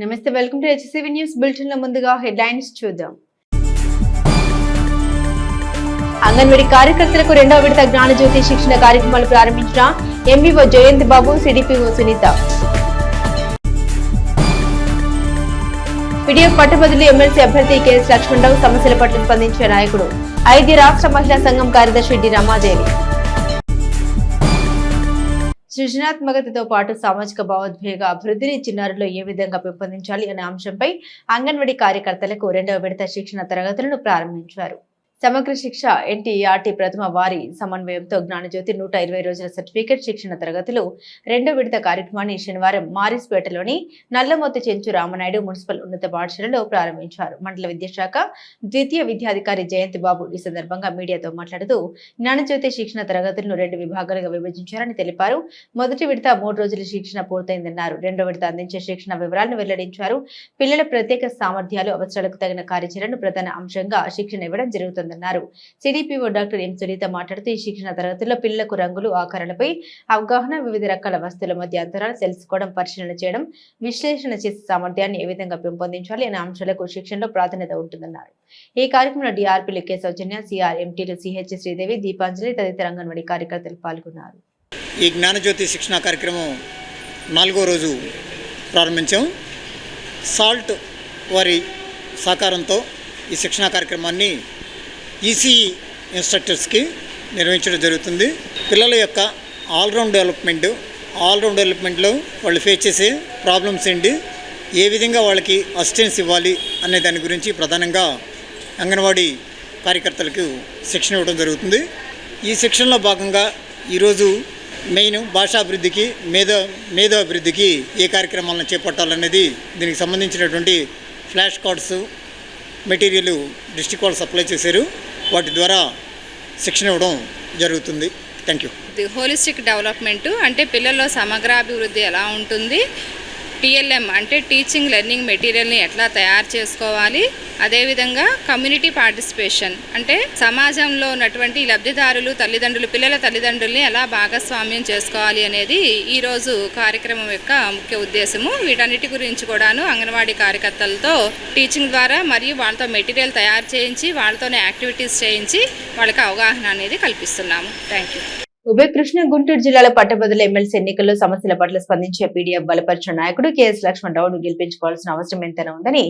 నమస్తే, welcome to HCV news bulletin లో ముందుగా హెడ్లైన్స్ చూద్దాం. అంగన్వాడీ కార్యకర్తలకు రెండవ విడత జ్ఞానజ్యోతి శిక్షణ కార్యక్రమాలు ప్రారంభించిన ఎంవీఓ జయంతి బాబు, సిడిపిఓ సునీత. పీడీఎఫ్ పట్టభద్రులు ఎమ్మెల్సీ అభ్యర్థి కేఎస్ లక్ష్మణరావు సమస్యల పట్ల స్పందించే నాయకుడు. ఐది రాష్ట్ర మహిళా సంఘం కార్యదర్శి డి రమాదేవి. సృజనాత్మకతతో పాటు సామాజిక భావోద్వేగ అభివృద్ధిని చిన్నారుల్లో ఏ విధంగా పెంపొందించాలి అనే అంశంపై అంగన్వాడీ కార్యకర్తలకు రెండవ విడత శిక్షణ తరగతులను ప్రారంభించారు. సమగ్ర శిక్ష ఎన్టీఆర్టీ ప్రథమ వారి సమన్వయంతో జ్ఞానజ్యోతి 120 రోజుల సర్టిఫికెట్ శిక్షణ తరగతులు రెండో విడత కార్యక్రమాన్ని శనివారం మారిస్పేటలోని నల్లమోతు చెంచు రామనాయుడు మున్సిపల్ ఉన్నత పాఠశాలలో ప్రారంభించారు. మండల విద్యాశాఖ ద్వితీయ విద్యాధికారి జయంతి బాబు ఈ సందర్భంగా మీడియాతో మాట్లాడుతూ జ్ఞానజ్యోతి శిక్షణ తరగతులను 2 విభాగాలుగా విభజించారని తెలిపారు. మొదటి విడత 3 రోజుల శిక్షణ పూర్తయిందన్నారు. రెండో విడత అందించే శిక్షణ వివరాలను వెల్లడించారు. పిల్లల ప్రత్యేక సామర్థ్యాలు, అవసరాలకు తగిన కార్యాచరణను ప్రధాన అంశంగా శిక్షణ ఇవ్వడం జరుగుతుంది. సిడిపిఓ డాక్టర్ ఎం సునీత మాట్లాడుతూ ఈ శిక్షణ తరగతుల్లో పిల్లలకు రంగులు, ఆకారాలపై అవగాహన, వివిధ రకాల వస్తువుల మధ్య అంతరాలు తెలుసుకోవడం, పరిశీలన చేయడం, విశ్లేషణ చేసే సామర్థ్యాన్ని ఏ విధంగా పెంపొందించాలి అనే అంశాలకు శిక్షణలో ప్రాధాన్యత ఉంటుందన్నారు. ఈ కార్యక్రమంలో డిఆర్పీలు కె సౌజన్య, సిఆర్ ఎంటీలు సిహెచ్ శ్రీదేవి, దీపాంజలి తదితర అంగన్వాడీ కార్యకర్తలు పాల్గొన్నారు. ఈ జ్ఞానజ్యోతి శిక్షణ కార్యక్రమం 4వ రోజు ప్రారంభించాం. సాల్ట్ వారి సహకారంతో ఈ శిక్షణ కార్యక్రమాన్ని ఈసీఈ ఇన్స్ట్రక్టర్స్కి నిర్వహించడం జరుగుతుంది. పిల్లల యొక్క ఆల్రౌండ్ డెవలప్మెంట్లో వాళ్ళు ఫేస్ చేసే ప్రాబ్లమ్స్ ఏంటి, ఏ విధంగా వాళ్ళకి అసిస్టెన్స్ ఇవ్వాలి అనే దాని గురించి ప్రధానంగా అంగన్వాడీ కార్యకర్తలకు శిక్షణ ఇవ్వడం జరుగుతుంది. ఈ శిక్షణలో భాగంగా ఈరోజు మెయిన్ భాషాభివృద్ధికి, మేధాభివృద్ధికి ఏ కార్యక్రమాలను చేపట్టాలనేది దీనికి సంబంధించినటువంటి ఫ్లాష్ కార్డ్స్ మెటీరియల్ డిస్ట్రిక్ట్ వాళ్ళు సప్లై చేశారు. వాటి ద్వారా శిక్షణ ఇవ్వడం జరుగుతుంది. Thank you. హోలిస్టిక్ డెవలప్మెంట్ అంటే పిల్లల్లో సమగ్రాభివృద్ధి ఎలా ఉంటుంది, టీఎల్ఎం అంటే టీచింగ్ లెర్నింగ్ మెటీరియల్ని ఎట్లా తయారు చేసుకోవాలి, అదేవిధంగా కమ్యూనిటీ పార్టిసిపేషన్ అంటే సమాజంలో ఉన్నటువంటి లబ్ధిదారులు, పిల్లల తల్లిదండ్రుల్ని ఎలా భాగస్వామ్యం చేసుకోవాలి అనేది ఈరోజు కార్యక్రమం యొక్క ముఖ్య ఉద్దేశము. వీటన్నిటి గురించి కూడాను అంగన్వాడీ కార్యకర్తలతో టీచింగ్ ద్వారా మరియు వాళ్ళతో మెటీరియల్ తయారు చేయించి వాళ్ళతోనే యాక్టివిటీస్ చేయించి వాళ్ళకి అవగాహన అనేది కల్పిస్తున్నాము. Thank you. ఉభయ కృష్ణ గుంటూరు జిల్లాల పట్టభద్రుల ఎమ్మెల్సీ ఎన్నికల్లో సమస్యల పట్ల స్పందించే పీడీఎఫ్ బలపరిచిన నాయకుడు కేఎస్ లక్ష్మణరావును గెలిపించుకోవాల్సిన అవసరం ఎంతైనా ఉందని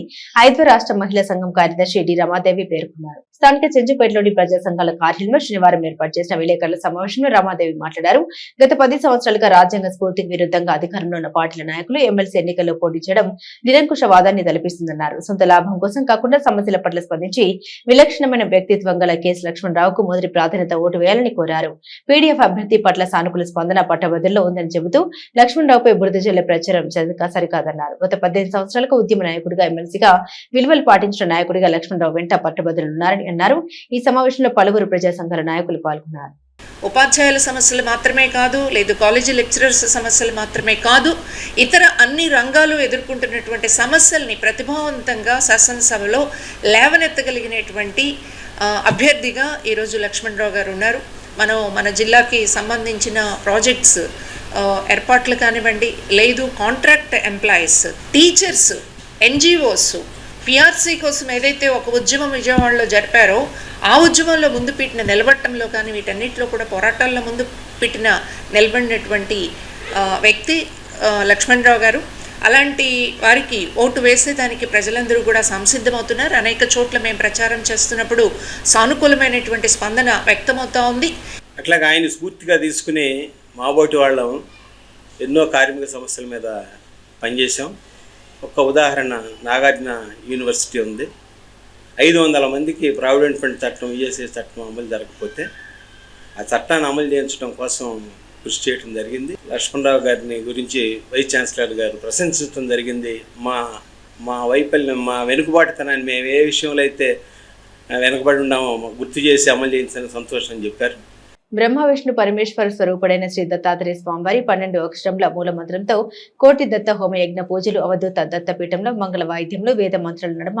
ఐదో రాష్ట్ర మహిళా సంఘం కార్యదర్శి డి రమాదేవి పేర్కొన్నారు. స్థానిక చెంచుపేటలోని ప్రజా సంఘాల కార్యాలయంలో శనివారం ఏర్పాటు చేసిన విలేకరుల సమావేశంలో రమాదేవి మాట్లాడారు. గత 10 సంవత్సరాలుగా రాజ్యాంగ స్ఫూర్తికి విరుద్ధంగా అధికారంలో ఉన్న పార్టీల నాయకులు ఎమ్మెల్సీ ఎన్నికల్లో పోటీ చేయడం నిరంకుశవాదాన్ని తలపిస్తుందన్నారు. సొంత లాభం కోసం కాకుండా సమస్యల పట్ల స్పందించి విలక్షణమైన వ్యక్తిత్వం గల కేఎస్ లక్ష్మణరావుకు మొదటి ప్రాధాన్యత ఓటు వేయాలని కోరారు. పీడీఎఫ్ అభ్యర్థి పట్ల సానుకూల స్పందన పట్టభద్రుల్లో ఉందని చెబుతూ లక్ష్మణరావుపై బురద జల్లే ప్రచారం సరికాదన్నారు. గత 18 సంవత్సరాలుగా ఉద్యమ నాయకుడిగా, ఎమ్మెల్సీగా విలువలు పాటించిన నాయకుడిగా లక్ష్మణరావు వెంట పట్టభద్రులున్నారని అన్నారు. ఈ సమావేశంలో పలువురు ప్రజా సంఘాల నాయకులు పాల్గొన్నారు. ఉపాధ్యాయుల సమస్యలు మాత్రమే కాదు, లేదు కాలేజీ లెక్చరర్స్ సమస్యలు మాత్రమే కాదు, ఇతర అన్ని రంగాలు ఎదుర్కొంటున్నటువంటి సమస్యల్ని ప్రతిభావంతంగా శాసనసభలో లేవనెత్తగలిగినటువంటి అభ్యర్థిగా ఈరోజు లక్ష్మణరావు గారు ఉన్నారు. మన జిల్లాకి సంబంధించిన ప్రాజెక్ట్స్ ఏర్పాట్లు కానివ్వండి, లేదు contract employees, teachers, NGOs, PRC కోసం ఏదైతే ఒక ఉద్యమం విజయవాడలో జరిపారో ఆ ఉద్యమంలో ముందు పెట్టిన నిలబట్టంలో కానీ వీటన్నిటిలో కూడా పోరాటాల్లో ముందు పెట్టిన నిలబడినటువంటి వ్యక్తి లక్ష్మణరావు గారు. అలాంటి వారికి ఓటు వేసేదానికి ప్రజలందరూ కూడా సంసిద్ధమవుతున్నారు. అనేక చోట్ల మేము ప్రచారం చేస్తున్నప్పుడు సానుకూలమైనటువంటి స్పందన వ్యక్తమవుతూ ఉంది. అట్లాగే ఆయన స్ఫూర్తిగా తీసుకుని మాబోటి వాళ్ళం ఎన్నో కార్మిక సమస్యల మీద పనిచేసాం. ఒక ఉదాహరణ, నాగార్జున యూనివర్సిటీ ఉంది. 500 మందికి ప్రావిడెంట్ ఫండ్ చట్టం, ఈఎస్ఐ చట్టం అమలు జరగకపోతే ఆ చట్టాన్ని అమలు చేయించడం కోసం కృషి చేయడం జరిగింది. లక్ష్మణరావు గారిని గురించి వైస్ ఛాన్సలర్ గారు ప్రశంసించడం జరిగింది. మా వైఫల్యం, మా వెనుకబాటుతనాన్ని మేము ఏ విషయంలో అయితే వెనుకబడి ఉన్నామో గుర్తు చేసి అమలు చేయించడానికి సంతోషం అని చెప్పారు. బ్రహ్మ విష్ణు పరమేశ్వర స్వరూపుడైన శ్రీ దత్తాత్రేయ స్వామివారి 12 అక్షరముల మూల మంత్రంతో కోటి దత్త హోమయజ్ఞ పూజలు అవధూత దత్తపీఠంలో మంగళ వాయిద్యంలో వేద మంత్రాల నడుమ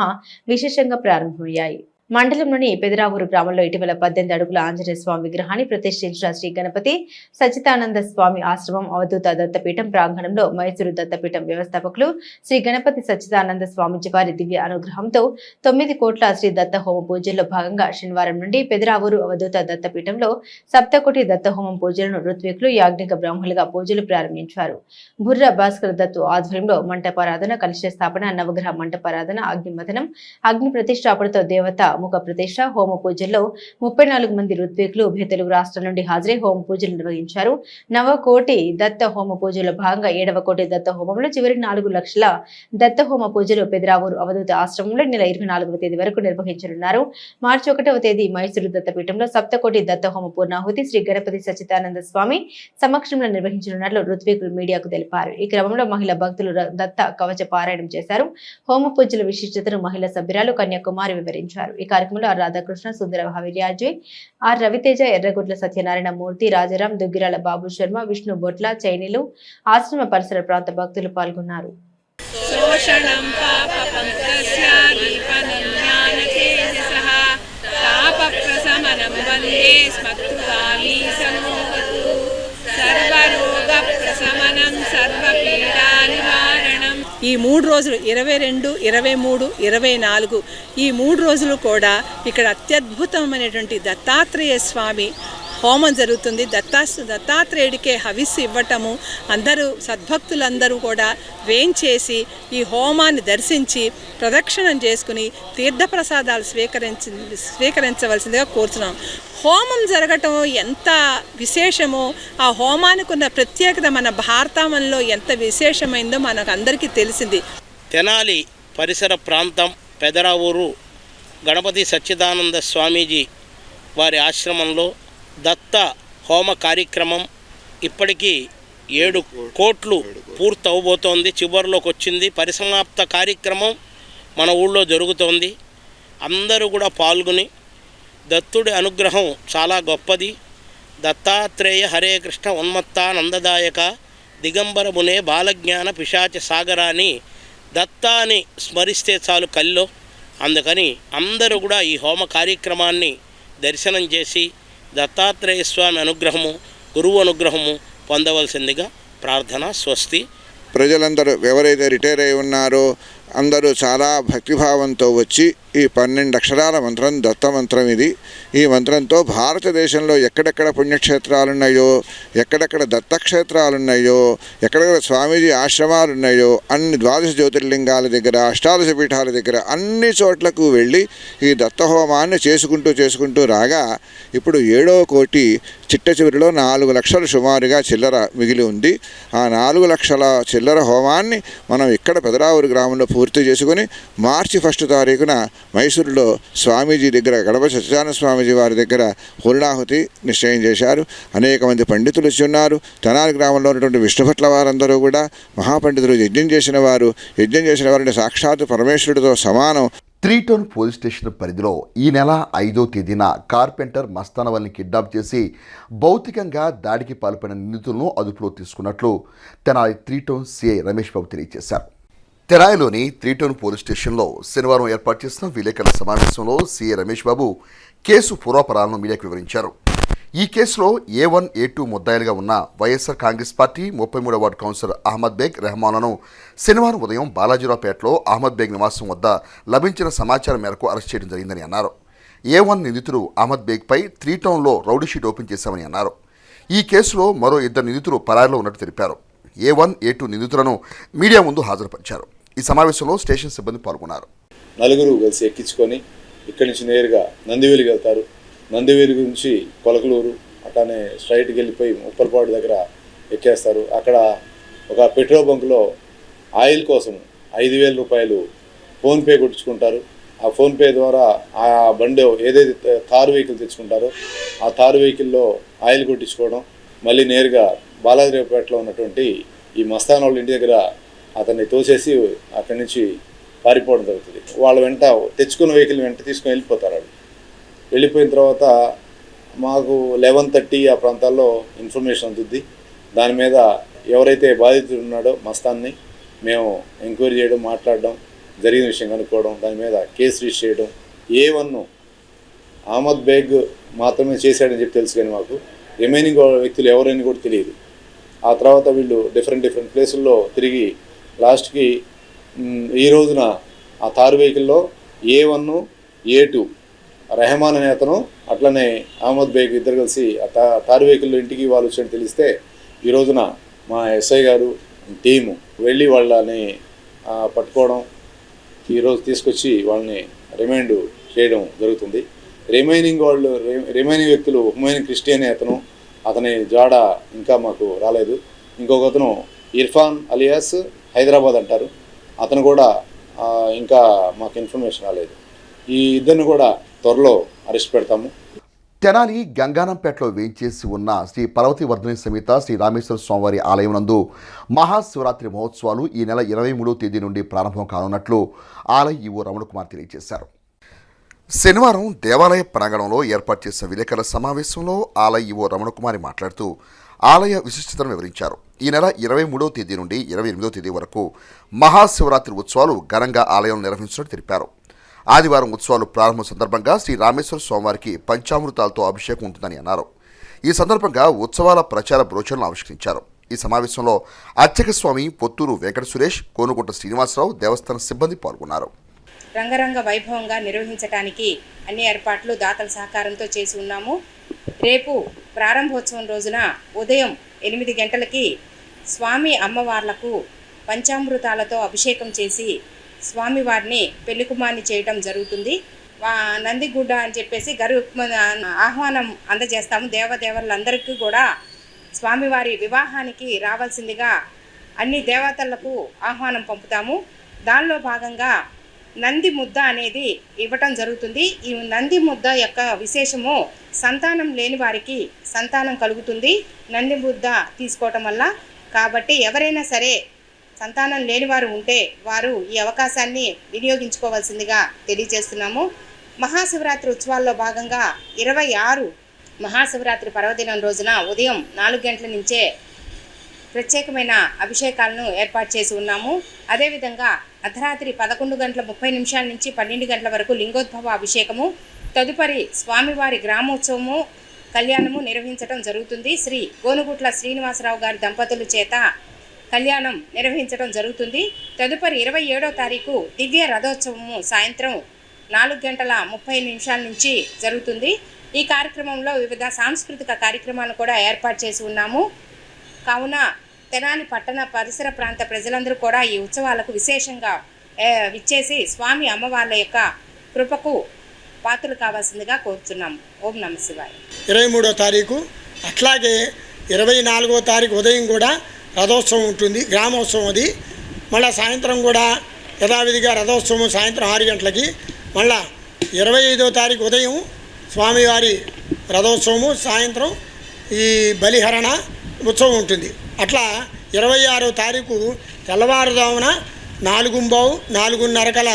విశేషంగా ప్రారంభమయ్యాయి. మండలంలోని పెదరావూరు గ్రామంలో ఇటీవల 18 అడుగుల ఆంజనేయ స్వామి విగ్రహాన్ని ప్రతిష్ఠించిన శ్రీ గణపతి సచ్చిదానంద స్వామి ఆశ్రమం అవధూత దత్తపీఠం ప్రాంగణంలో మైసూరు దత్తపీఠం వ్యవస్థాపకులు శ్రీ గణపతి సచ్చిదానంద స్వామిజీ వారి దివ్య అనుగ్రహంతో 9 కోట్ల శ్రీ దత్త హోమ పూజల్లో భాగంగా శనివారం నుండి పెదరావూరు అవధూత దత్తపీఠంలో సప్తకోటి దత్త హోమం పూజలను ఋత్వికులు యాజ్ఞిక బ్రాహ్మణులుగా పూజలు ప్రారంభించారు. బుర్ర భాస్కర్ దత్తు ఆధ్వర్యంలో మంటపారాధన, కలశ స్థాపన, నవగ్రహ మంటపారాధన, అగ్నిమథనం, అగ్ని ప్రతిష్టాపనతో దేవత ముఖ ప్రతిష్ట, హోమ పూజల్లో 34 మంది ఋత్వికులు ఉభయ తెలుగు రాష్ట్రాల నుండి హాజరై హోమ పూజలు నిర్వహించారు. నవకోటి దత్త హోమ పూజలో భాగంగా 7వ కోటి దత్త హోమంలో చివరి 4 లక్షల దత్త హోమ పూజలు పెదరావూరు అవధూత ఆశ్రమంలో నెల 24వ తేదీ వరకు నిర్వహించనున్నారు. మార్చి 1వ తేదీ మైసూరు దత్తపీఠంలో సప్తకోటి దత్త హోమ పూర్ణాహుతి శ్రీ గణపతి సచ్చిదానంద స్వామి సమక్షంలో నిర్వహించనున్నట్లు ఋత్వికులు మీడియాకు తెలిపారు. ఈ క్రమంలో మహిళా భక్తులు దత్త కవచ పారాయణం చేశారు. హోమ పూజల విశిష్టతను మహిళా సభ్యురాలు కన్యాకుమారి వివరించారు. ఈ కార్యక్రమంలో ఆర్ రాధాకృష్ణ, సుందర హవిర్యాజయ్, ఆర్ రవితేజ, ఎర్రగుడ్ల సత్యనారాయణ మూర్తి, రాజారాం, దుగ్గిరాల బాబు శర్మ, విష్ణు బొట్ల, చైనీలు, ఆశ్రమ పరిసర ప్రాంత భక్తులు పాల్గొన్నారు. ఈ 3 రోజులు 22, 23, 24 ఈ 3 రోజులు కూడా ఇక్కడ అత్యద్భుతమైనటువంటి దత్తాత్రేయ స్వామి హోమం జరుగుతుంది. దత్తాత్రేయుడికే హవిస్సు ఇవ్వటము, అందరూ సద్భక్తులందరూ కూడా వేంచేసి ఈ హోమాన్ని దర్శించి ప్రదక్షిణం చేసుకుని తీర్థప్రసాదాలు స్వీకరించవలసిందిగా కోరుతున్నాం. హోమం జరగటం ఎంత విశేషమో, ఆ హోమానికి ఉన్న ప్రత్యేకత మన భారతామంలో ఎంత విశేషమైందో మనకు అందరికీ తెలిసింది. తెనాలి పరిసర ప్రాంతం పెదరావూరు గణపతి సచ్చిదానంద స్వామీజీ వారి ఆశ్రమంలో దత్త హోమ కార్యక్రమం ఇప్పటికీ 7 కోట్లు పూర్తవబోతోంది, చివరిలోకి వచ్చింది. పరిసమాప్త కార్యక్రమం మన ఊళ్ళో జరుగుతోంది. అందరూ కూడా పాల్గొని దత్తుడి అనుగ్రహం చాలా గొప్పది. దత్తాత్రేయ హరే కృష్ణ ఉన్మత్తానందదాయక దిగంబర మునే బాలజ్ఞాన పిశాచ సాగరాన్ని దత్తాని స్మరిస్తే చాలు కల్లో. అందుకని అందరూ కూడా ఈ హోమ కార్యక్రమాన్ని దర్శనం చేసి దత్తాత్రేయ స్వామి అనుగ్రహము, గురువు అనుగ్రహము పొందవలసిందిగా ప్రార్థన. స్వస్తి. ప్రజలందరూ ఎవరైతే రిటైర్ అయి ఉన్నారో అందరూ చాలా భక్తిభావంతో వచ్చి ఈ 12 అక్షరాల మంత్రం దత్త మంత్రం ఇది. ఈ మంత్రంతో భారతదేశంలో ఎక్కడెక్కడ పుణ్యక్షేత్రాలున్నాయో, ఎక్కడెక్కడ దత్తక్షేత్రాలున్నాయో, ఎక్కడెక్కడ స్వామీజీ ఆశ్రమాలున్నాయో అన్ని 12 జ్యోతిర్లింగాల దగ్గర, అష్టాదశ పీఠాల దగ్గర అన్ని చోట్లకు వెళ్ళి ఈ దత్తహోమాన్ని చేసుకుంటూ రాగా ఇప్పుడు 7వ కోటి చిట్ట చివరిలో 4 లక్షలు సుమారుగా చిల్లర మిగిలి ఉంది. ఆ 4 లక్షల చిల్లర హోమాన్ని మనం ఇక్కడ పెదరావూరు గ్రామంలో పూర్తి చేసుకుని మార్చి 1వ తారీఖున మైసూరులో స్వామీజీ దగ్గర, గణపతి సత్యనారాయణ స్వామీజీ వారి దగ్గర పూర్ణాహుతి నిశ్చయం చేశారు. అనేక మంది పండితులు వచ్చి ఉన్నారు. తెనాలి గ్రామంలో ఉన్నటువంటి విష్ణుభట్ల వారందరూ కూడా మహాపండితులు. యజ్ఞం చేసిన వారిని సాక్షాత్ పరమేశ్వరుడితో సమానం. 3 టౌన్ పోలీస్ స్టేషన్ పరిధిలో ఈ నెల 5వ తేదీన కార్పెంటర్ మస్తానవల్ని కిడ్నాప్ చేసి భౌతికంగా దాడికి పాల్పడిన నిందితులను అదుపులో తీసుకున్నట్లు తెనాలి 3 టౌన్ సిఐ రమేష్ బాబు తెలియజేశారు. తెనాలిలోని 3 టౌన్ పోలీస్ స్టేషన్లో శనివారం ఏర్పాటు చేసిన విలేకరుల సమావేశంలో సిఐ రమేష్ బాబు కేసు పూర్వాపరాలను మీడియాకు వివరించారు. ఈ కేసులో A1, A2 ముద్దాయిలుగా ఉన్న వైఎస్ఆర్ కాంగ్రెస్ పార్టీ 33వ వార్డు కౌన్సిలర్ అహ్మద్ బేగ్ రెహమాన్లను శనివారం ఉదయం బాలాజీరావుపేటలో అహ్మద్ బేగ్ నివాసం వద్ద లభించిన సమాచారం మేరకు అరెస్ట్ చేయడం జరిగిందని అన్నారు. A1 నిందితుడు అహ్మద్ బేగ్పై 3 టౌన్లో రౌడీ షీట్ ఓపెన్ చేశామని అన్నారు. ఈ కేసులో మరో 2 నిందితులు పరారిలో ఉన్నట్టు తెలిపారు. A1, A2 నిందితులను మీడియా ముందు హాజరుపరిచారు. ఈ సమావేశంలో స్టేషన్ సిబ్బంది పాల్గొన్నారు. 4 కలిసి ఎక్కించుకొని ఇక్కడి నుంచి నేరుగా నందివేలికి వెళ్తారు. నందివేలి నుంచి కొలకలూరు అట్లానే స్ట్రైట్కి వెళ్ళిపోయి ఉప్పలపాడు దగ్గర ఎక్కేస్తారు. అక్కడ ఒక పెట్రోల్ బంకులో ఆయిల్ కోసం 5,000 రూపాయలు ఫోన్పే కొట్టించుకుంటారు. ఆ ఫోన్పే ద్వారా ఆ బండి ఏదైతే తారు వెహికల్ తెచ్చుకుంటారో ఆ తారు వెహికల్లో ఆయిల్ కొట్టించుకోవడం, మళ్ళీ నేరుగా బాలాజీరావుపేటలో ఉన్నటువంటి ఈ మస్తాన్ వాళ్ళ ఇంటి దగ్గర అతన్ని తోసేసి అక్కడి నుంచి పారిపోవడం జరుగుతుంది. వాళ్ళ వెంట తెచ్చుకున్న వెహికల్ వెంట తీసుకొని వెళ్ళిపోతారు. వాళ్ళు వెళ్ళిపోయిన తర్వాత మాకు 11:30 ఆ ప్రాంతాల్లో ఇన్ఫర్మేషన్ అందుద్ది. దాని మీద ఎవరైతే బాధితుడు ఉన్నాడో మస్తాన్ని మేము ఎంక్వైరీ చేయడం, మాట్లాడడం, జరిగిన విషయం కనుక్కోవడం, దాని మీద కేసు రిజిస్టర్ చేయడం. A1 అహ్మద్ బేగ్ మాత్రమే చేశాడని చెప్పి తెలుసు, కానీ మాకు రిమైనింగ్ వ్యక్తులు ఎవరైనా కూడా తెలియదు. ఆ తర్వాత వీళ్ళు డిఫరెంట్ ప్లేసుల్లో తిరిగి లాస్ట్కి ఈ రోజున ఆ తారు వెహికల్లో A1 A2 రెహమాన్ అనే అతను అట్లనే అహ్మద్ బేగ్ ఇద్దరు కలిసి ఆ తారు వెహికల్లో ఇంటికి వాళ్ళు వచ్చి తెలిస్తే ఈ రోజున మా ఎస్ఐ గారు టీము వెళ్ళి వాళ్ళని పట్టుకోవడం, ఈరోజు తీసుకొచ్చి వాళ్ళని రిమైండ్ చేయడం జరుగుతుంది. రిమైనింగ్ వ్యక్తులు హుమైన్ క్రిస్టియన్ అతని జాడ ఇంకా మాకు రాలేదు. ఇంకొక అతను ఇర్ఫాన్ అలియాస్ హైదరాబాద్ అంటారు, అతను కూడా ఇంకా మాకు ఇన్ఫర్మేషన్ రాలేదు. ఈ ఇద్దరిని కూడా త్వరలో అరెస్ట్ పెడతాము. తెనాలి గంగానంపేటలో వేయించేసి ఉన్న శ్రీ పర్వతీవర్ధిని సమేత శ్రీ రామేశ్వర స్వామివారి ఆలయం నందు మహాశివరాత్రి మహోత్సవాలు ఈ నెల 23వ తేదీ నుండి ప్రారంభం కానున్నట్లు ఆలయ ఈవో రమణ కుమార్ తెలియజేశారు. శనివారం దేవాలయ ప్రాంగణంలో ఏర్పాటు చేసిన విలేకరుల సమావేశంలో ఆలయ ఈవో రమణ కుమారి మాట్లాడుతూ ఆలయ విశిష్టతను వివరించారు. ఈ నెల 23వ తేదీ నుండి 28వ తేదీ వరకు మహాశివరాత్రి ఉత్సవాలు ఘనంగా ఆలయంలో నిర్వహించినట్టు తెలిపారు. ఆదివారం ఉత్సవాలు ప్రారంభం సందర్భంగా శ్రీ రామేశ్వర స్వామివారికి పంచామృతాలతో అభిషేకం ఉంటుందని అన్నారు. ఈ సందర్భంగా ఉత్సవాల ప్రచార బ్రోచర్లను ఆవిష్కరించారు. ఈ సమావేశంలో అర్చక స్వామి పొత్తూరు వెంకట సురేష్, కోనుగుంట శ్రీనివాసరావు, దేవస్థాన సిబ్బంది పాల్గొన్నారు. రంగరంగ వైభవంగా నిర్వహించడానికి అన్ని ఏర్పాట్లు దాతల సహకారంతో చేసి ఉన్నాము. రేపు ప్రారంభోత్సవం రోజున ఉదయం 8 గంటలకి స్వామి అమ్మవార్లకు పంచామృతాలతో అభిషేకం చేసి స్వామివారిని పెళ్లికుమార్ని చేయటం జరుగుతుంది. నందిగుడ్డ అని చెప్పేసి ఆహ్వానం అందజేస్తాము. దేవదేవతలందరికీ కూడా స్వామివారి వివాహానికి రావాల్సిందిగా అన్ని దేవతలకు ఆహ్వానం పంపుతాము. దానిలో భాగంగా నంది ముద్ద అనేది ఇవ్వటం జరుగుతుంది. ఈ నంది ముద్ద యొక్క విశేషము సంతానం లేని వారికి సంతానం కలుగుతుంది నంది ముద్ద తీసుకోవటం వల్ల. కాబట్టి ఎవరైనా సరే సంతానం లేని వారు ఉంటే వారు ఈ అవకాశాన్ని వినియోగించుకోవాల్సిందిగా తెలియజేస్తున్నాము. మహాశివరాత్రి ఉత్సవాల్లో భాగంగా 26 మహాశివరాత్రి పర్వదినం రోజున ఉదయం 4 గంటల నుంచే ప్రత్యేకమైన అభిషేకాలను ఏర్పాటు చేసి ఉన్నాము. అదేవిధంగా అర్ధరాత్రి 11:30 నుంచి 12 గంటల వరకు లింగోద్భవ అభిషేకము, తదుపరి స్వామివారి గ్రామోత్సవము కళ్యాణము నిర్వహించడం జరుగుతుంది. శ్రీ గోనుగుట్ల శ్రీనివాసరావు గారి దంపతుల చేత కళ్యాణం నిర్వహించడం జరుగుతుంది. తదుపరి 27వ తారీఖు దివ్య రథోత్సవము సాయంత్రం 4:30 నుంచి జరుగుతుంది. ఈ కార్యక్రమంలో వివిధ సాంస్కృతిక కార్యక్రమాలు కూడా ఏర్పాటు చేసి ఉన్నాము. కావున తెనాలి పట్టణ పరిసర ప్రాంత ప్రజలందరూ కూడా ఈ ఉత్సవాలకు విశేషంగా విచ్చేసి స్వామి అమ్మవార్ల యొక్క కృపకు పాత్రలు కావాల్సిందిగా కోరుతున్నాము. ఓం నమ శివాయ. 23వ తారీఖు అట్లాగే 24వ తారీఖు ఉదయం కూడా రథోత్సవం ఉంటుంది, గ్రామోత్సవం అది. మళ్ళీ సాయంత్రం కూడా యథావిధిగా రథోత్సవం సాయంత్రం 6 గంటలకి. మళ్ళీ 25వ తారీఖు ఉదయం స్వామివారి రథోత్సవము, సాయంత్రం ఈ బలిహరణ ఉత్సవం ఉంటుంది. అట్లా 26వ తారీఖు తెల్లవారుజామున 4:30 కల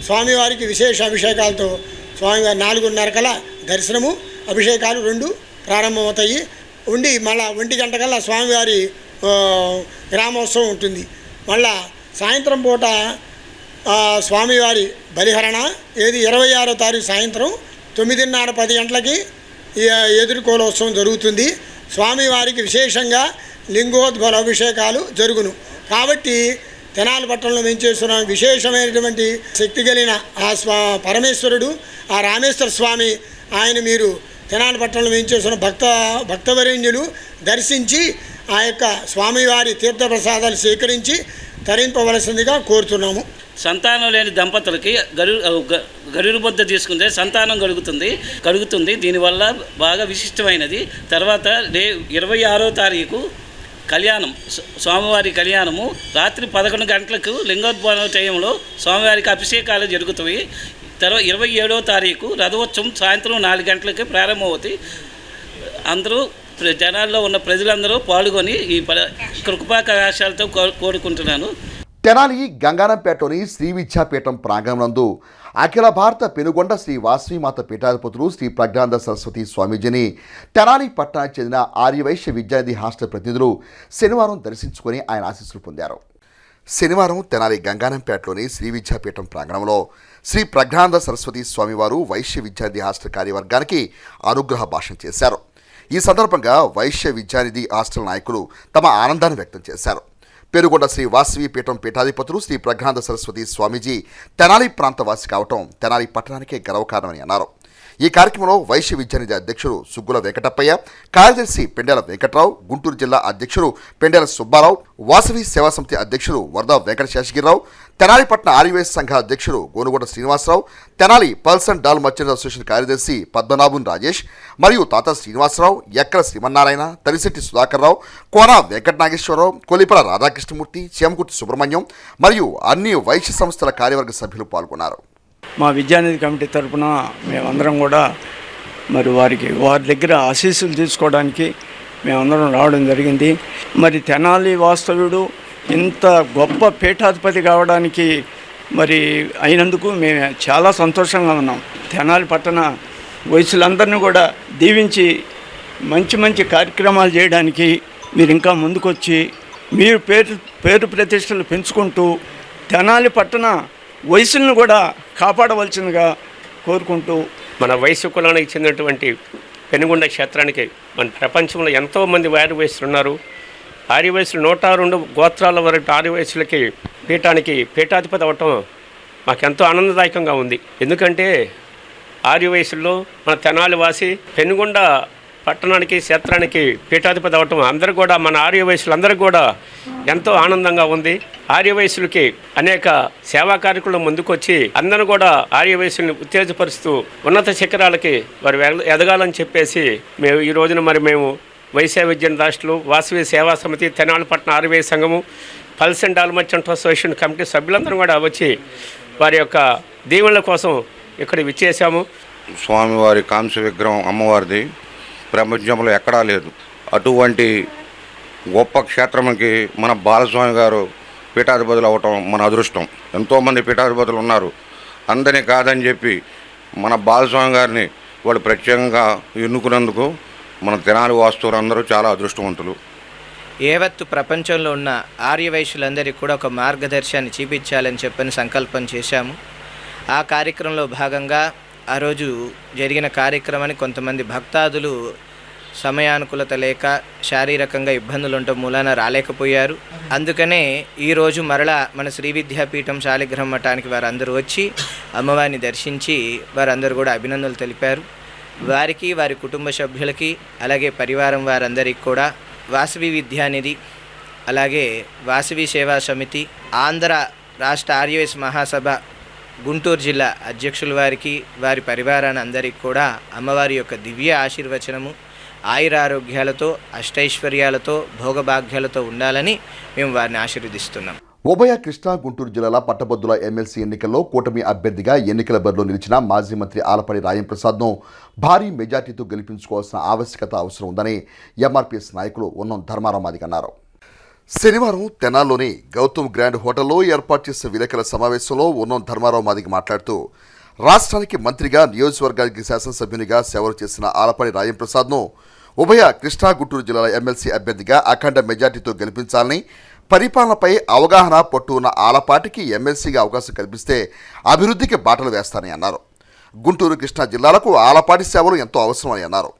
స్వామివారికి విశేష అభిషేకాలతో స్వామివారి 4:30 కల దర్శనము, అభిషేకాలు 2 ప్రారంభమవుతాయి. ఉండి మళ్ళా 1 గంట కల్లా స్వామివారి గ్రామోత్సవం ఉంటుంది. మళ్ళా సాయంత్రం పూట స్వామివారి బలిహరణ 26వ తారీఖు సాయంత్రం 9:30-10 గంటలకి ఎదుర్కోలోత్సవం జరుగుతుంది. స్వామివారికి విశేషంగా లింగోద్భవ అభిషేకాలు జరుగును. కాబట్టి తెనాలి పట్టణంలో మేము చేస్తున్న విశేషమైనటువంటి శక్తి కలిగిన ఆ పరమేశ్వరుడు, ఆ రామేశ్వర స్వామి, ఆయన మీరు తెనాలి పట్టణంలో మేము చేస్తున్న భక్తవరేణ్యులు దర్శించి ఆ యొక్క స్వామివారి తీర్థప్రసాదాలు స్వీకరించి తరింపవలసిందిగా కోరుతున్నాము. సంతానం లేని దంపతులకి గరుడు బొద్ద తీసుకుంటే సంతానం కలుగుతుంది. దీనివల్ల బాగా విశిష్టమైనది. తర్వాత 26వ తారీఖు కళ్యాణం, స్వామివారి కళ్యాణము రాత్రి 11 గంటలకు లింగోద్భవ టైంలో స్వామివారికి అభిషేకాలు జరుగుతాయి. తర్వాత 27వ తారీఖు రథోత్సవం సాయంత్రం 4 గంటలకి ప్రారంభమవుతాయి. అందరూ జనాల్లో ఉన్న ప్రజలందరూ పాల్గొని ఈ కృపా కళాశాలతో కోరుకుంటున్నాను. తెనాలి గంగానంపేటలోని శ్రీ విద్యాపీఠం ప్రాంగణం నందు అఖిల భారత పెనుగొండ శ్రీ వాసవిమాత పీఠాధిపతులు శ్రీ ప్రజ్ఞానంద సరస్వతి స్వామీజీని తెనాలి పట్టణానికి చెందిన ఆర్యవైశ్య విద్యానిధి హాస్టల్ ప్రతినిధులు శనివారం దర్శించుకొని ఆయన ఆశీస్సులు పొందారు. శనివారం తెనాలి గంగానంపేటలోని శ్రీ విద్యాపీఠం ప్రాంగణంలో శ్రీ ప్రజ్ఞానంద సరస్వతి స్వామివారు వైశ్య విద్యానిధి హాస్టల్ కార్యవర్గానికి అనుగ్రహ భాషణ చేశారు. ఈ సందర్భంగా వైశ్య విద్యానిధి హాస్టల్ నాయకులు తమ ఆనందాన్ని వ్యక్తం చేశారు. పెనుగొండ శ్రీ వాసవి పీఠం పీఠాధిపతులు శ్రీ ప్రజ్ఞానంద సరస్వతి స్వామీజీ తెనాలి ప్రాంతవాసి కావటం తెనాలి పట్టణానికే గర్వకారణమని అన్నారు. ఈ కార్యక్రమంలో వైశ్య విద్యానిధి అధ్యక్షుడు సుగ్గుల వెంకటప్పయ్య, కార్యదర్శి పెండెల వెంకట్రావు, గుంటూరు జిల్లా అధ్యక్షుడు పెండెల సుబ్బారావు, వాసవి సేవా సమితి అధ్యక్షుడు వరద వెంకట శేషగిరిరావు, తెనాలి పట్టణ ఆర్యవేశ సంఘ అధ్యక్షుడు Gonugonda Srinivasarao, Tenali pulse and dal merchants association కార్యదర్శి పద్మనాభన్ రాజేష్ మరియు తాత శ్రీనివాసరావు, ఎక్కల శ్రీమన్నారాయణ, తరిశెట్టి సుధాకర్రావు, కోన వెంకట నాగేశ్వరరావు, కొలిపల రాధాకృష్ణమూర్తి, చేమకుర్తి సుబ్రహ్మణ్యం మరియు అన్ని వైశ్య సంస్థల కార్యవర్గ సభ్యులు పాల్గొన్నారు. మా విద్యానిధి కమిటీ తరఫున మేమందరం కూడా మరి వారి దగ్గర ఆశీస్సులు తీసుకోవడానికి మేమందరం రావడం జరిగింది. మరి తెనాలి వాస్తవ్యుడు ఇంత గొప్ప పీఠాధిపతి కావడానికి మరి అయినందుకు మేము చాలా సంతోషంగా ఉన్నాం. తెనాలి పట్టణ వయసులందరినీ కూడా దీవించి మంచి మంచి కార్యక్రమాలు చేయడానికి మీరు ఇంకా ముందుకొచ్చి మీరు పేరు ప్రతిష్టలు పెంచుకుంటూ తెనాలి పట్టణ వయసులను కూడా కాపాడవలసిందిగా కోరుకుంటూ మన వయసు కులానికి చెందినటువంటి పెనుగొండ క్షేత్రానికి మన ప్రపంచంలో ఎంతోమంది ఆర్యవైశ్యులు ఉన్నారు. ఆర్యవైశ్యులు 102 గోత్రాల వరకు ఆర్యవైశ్యులకి పీఠాధిపతి అవ్వటం మాకెంతో ఆనందదాయకంగా ఉంది. ఎందుకంటే ఆర్యవైశ్యుల్లో మన తెనాలి వాసి పెనుగొండ పట్టణానికి క్షేత్రానికి పీఠాధిపతి అవ్వటం అందరూ కూడా మన ఆర్యవైశ్యులందరికీ కూడా ఎంతో ఆనందంగా ఉంది. ఆర్యవైశ్యులకి అనేక సేవా కార్యక్రమాలు ముందుకొచ్చి అందరూ కూడా ఆర్యవైశ్యుల్ని ఉత్తేజపరుస్తూ ఉన్నత శిఖరాలకి వారు ఎదగాలని చెప్పేసి మేము ఈ రోజున మేము వైశ్య విద్యానిధి హాస్టల్, వాసవి సేవా సమితి, తెనాలి పట్టణ ఆర్యవైశ్య సంఘము, pulse and dal merchants association committee సభ్యులందరూ కూడా వచ్చి వారి యొక్క దీవెనల కోసం ఇక్కడ విచ్చేసాము. స్వామివారి కాంస్య విగ్రహం అమ్మవారిది ప్రపంచంలో ఎక్కడా లేదు. అటువంటి గొప్ప క్షేత్రంకి మన బాలస్వామి గారు పీఠాధిపతులు అవ్వటం మన అదృష్టం. ఎంతోమంది పీఠాధిపతులు ఉన్నారు, అందరినీ కాదని చెప్పి మన బాలస్వామి గారిని వాళ్ళు ప్రత్యేకంగా ఎన్నుకున్నందుకు మన తెనాలి వాస్తువులు అందరూ చాలా అదృష్టవంతులు. యావత్తు ప్రపంచంలో ఉన్న ఆర్యవైశ్యులందరికీ కూడా ఒక మార్గదర్శనాన్ని చూపించాలని చెప్పని సంకల్పం చేశాము. ఆ కార్యక్రమంలో భాగంగా ఆ రోజు జరిగిన కార్యక్రమాన్ని కొంతమంది భక్తాదులు సమయానుకూలత లేక శారీరకంగా ఇబ్బందులు ఉండటం మూలాన రాలేకపోయారు. అందుకనే ఈరోజు మరలా మన శ్రీ విద్యాపీఠం శాలిగ్రామ మఠానికి వారందరూ వచ్చి అమ్మవారిని దర్శించి వారందరూ కూడా అభినందనలు తెలిపారు. వారికి, వారి కుటుంబ సభ్యులకి, అలాగే పరివారం వారందరికీ కూడా వాసవి విద్యానిధి, అలాగే వాసవి సేవా సమితి, ఆంధ్ర రాష్ట్ర ఆర్యవైశ్య మహాసభ గుంటూరు జిల్లా అధ్యక్షుల వారికి, వారి పరివారాన్ని అందరికీ కూడా అమ్మవారి యొక్క దివ్య ఆశీర్వచనము ఆయురారోగ్యాలతో, అష్టైశ్వర్యాలతో, భోగభాగ్యాలతో ఉండాలని మేము వారిని ఆశీర్వదిస్తున్నాం. ఉభయ కృష్ణా, గుంటూరు జిల్లాల పట్టభద్రుల ఎమ్మెల్సీ ఎన్నికల్లో కూటమి అభ్యర్థిగా ఎన్నికల బరిలో నిలిచిన మాజీ మంత్రి ఆలపాటి రాయంప్రసాద్ను భారీ మెజార్టీతో గెలిపించుకోవాల్సిన అవసరం ఉందని ఎంఆర్పీఎస్ నాయకులు ఉన్నం ధర్మారామాదిగ అన్నారు. శనివారం తెనాల్లోని గౌతమ్ గ్రాండ్ హోటల్లో ఏర్పాటు చేసిన విలేకరుల సమావేశంలో ఉన్నం ధర్మారామాదిగ మాట్లాడుతూ రాష్ట్రానికి మంత్రిగా, నియోజకవర్గానికి శాసనసభ్యునిగా సేవలు చేసిన ఆలపాటి రాయంప్రసాద్ను ఉభయ కృష్ణా, గుంటూరు జిల్లాల ఎమ్మెల్సీ అభ్యర్థిగా అఖండ మెజార్టీతో గెలిపించాలని, పరిపాలనపై అవగాహన పట్టు ఉన్న ఆలపాటికి ఎమ్మెల్సీగా అవకాశం కల్పిస్తే అభివృద్ధికి బాటలు వేస్తానని అన్నారు. గుంటూరు, కృష్ణా జిల్లాలకు ఆలపాటి సేవలు ఎంతో అవసరమని అన్నారు.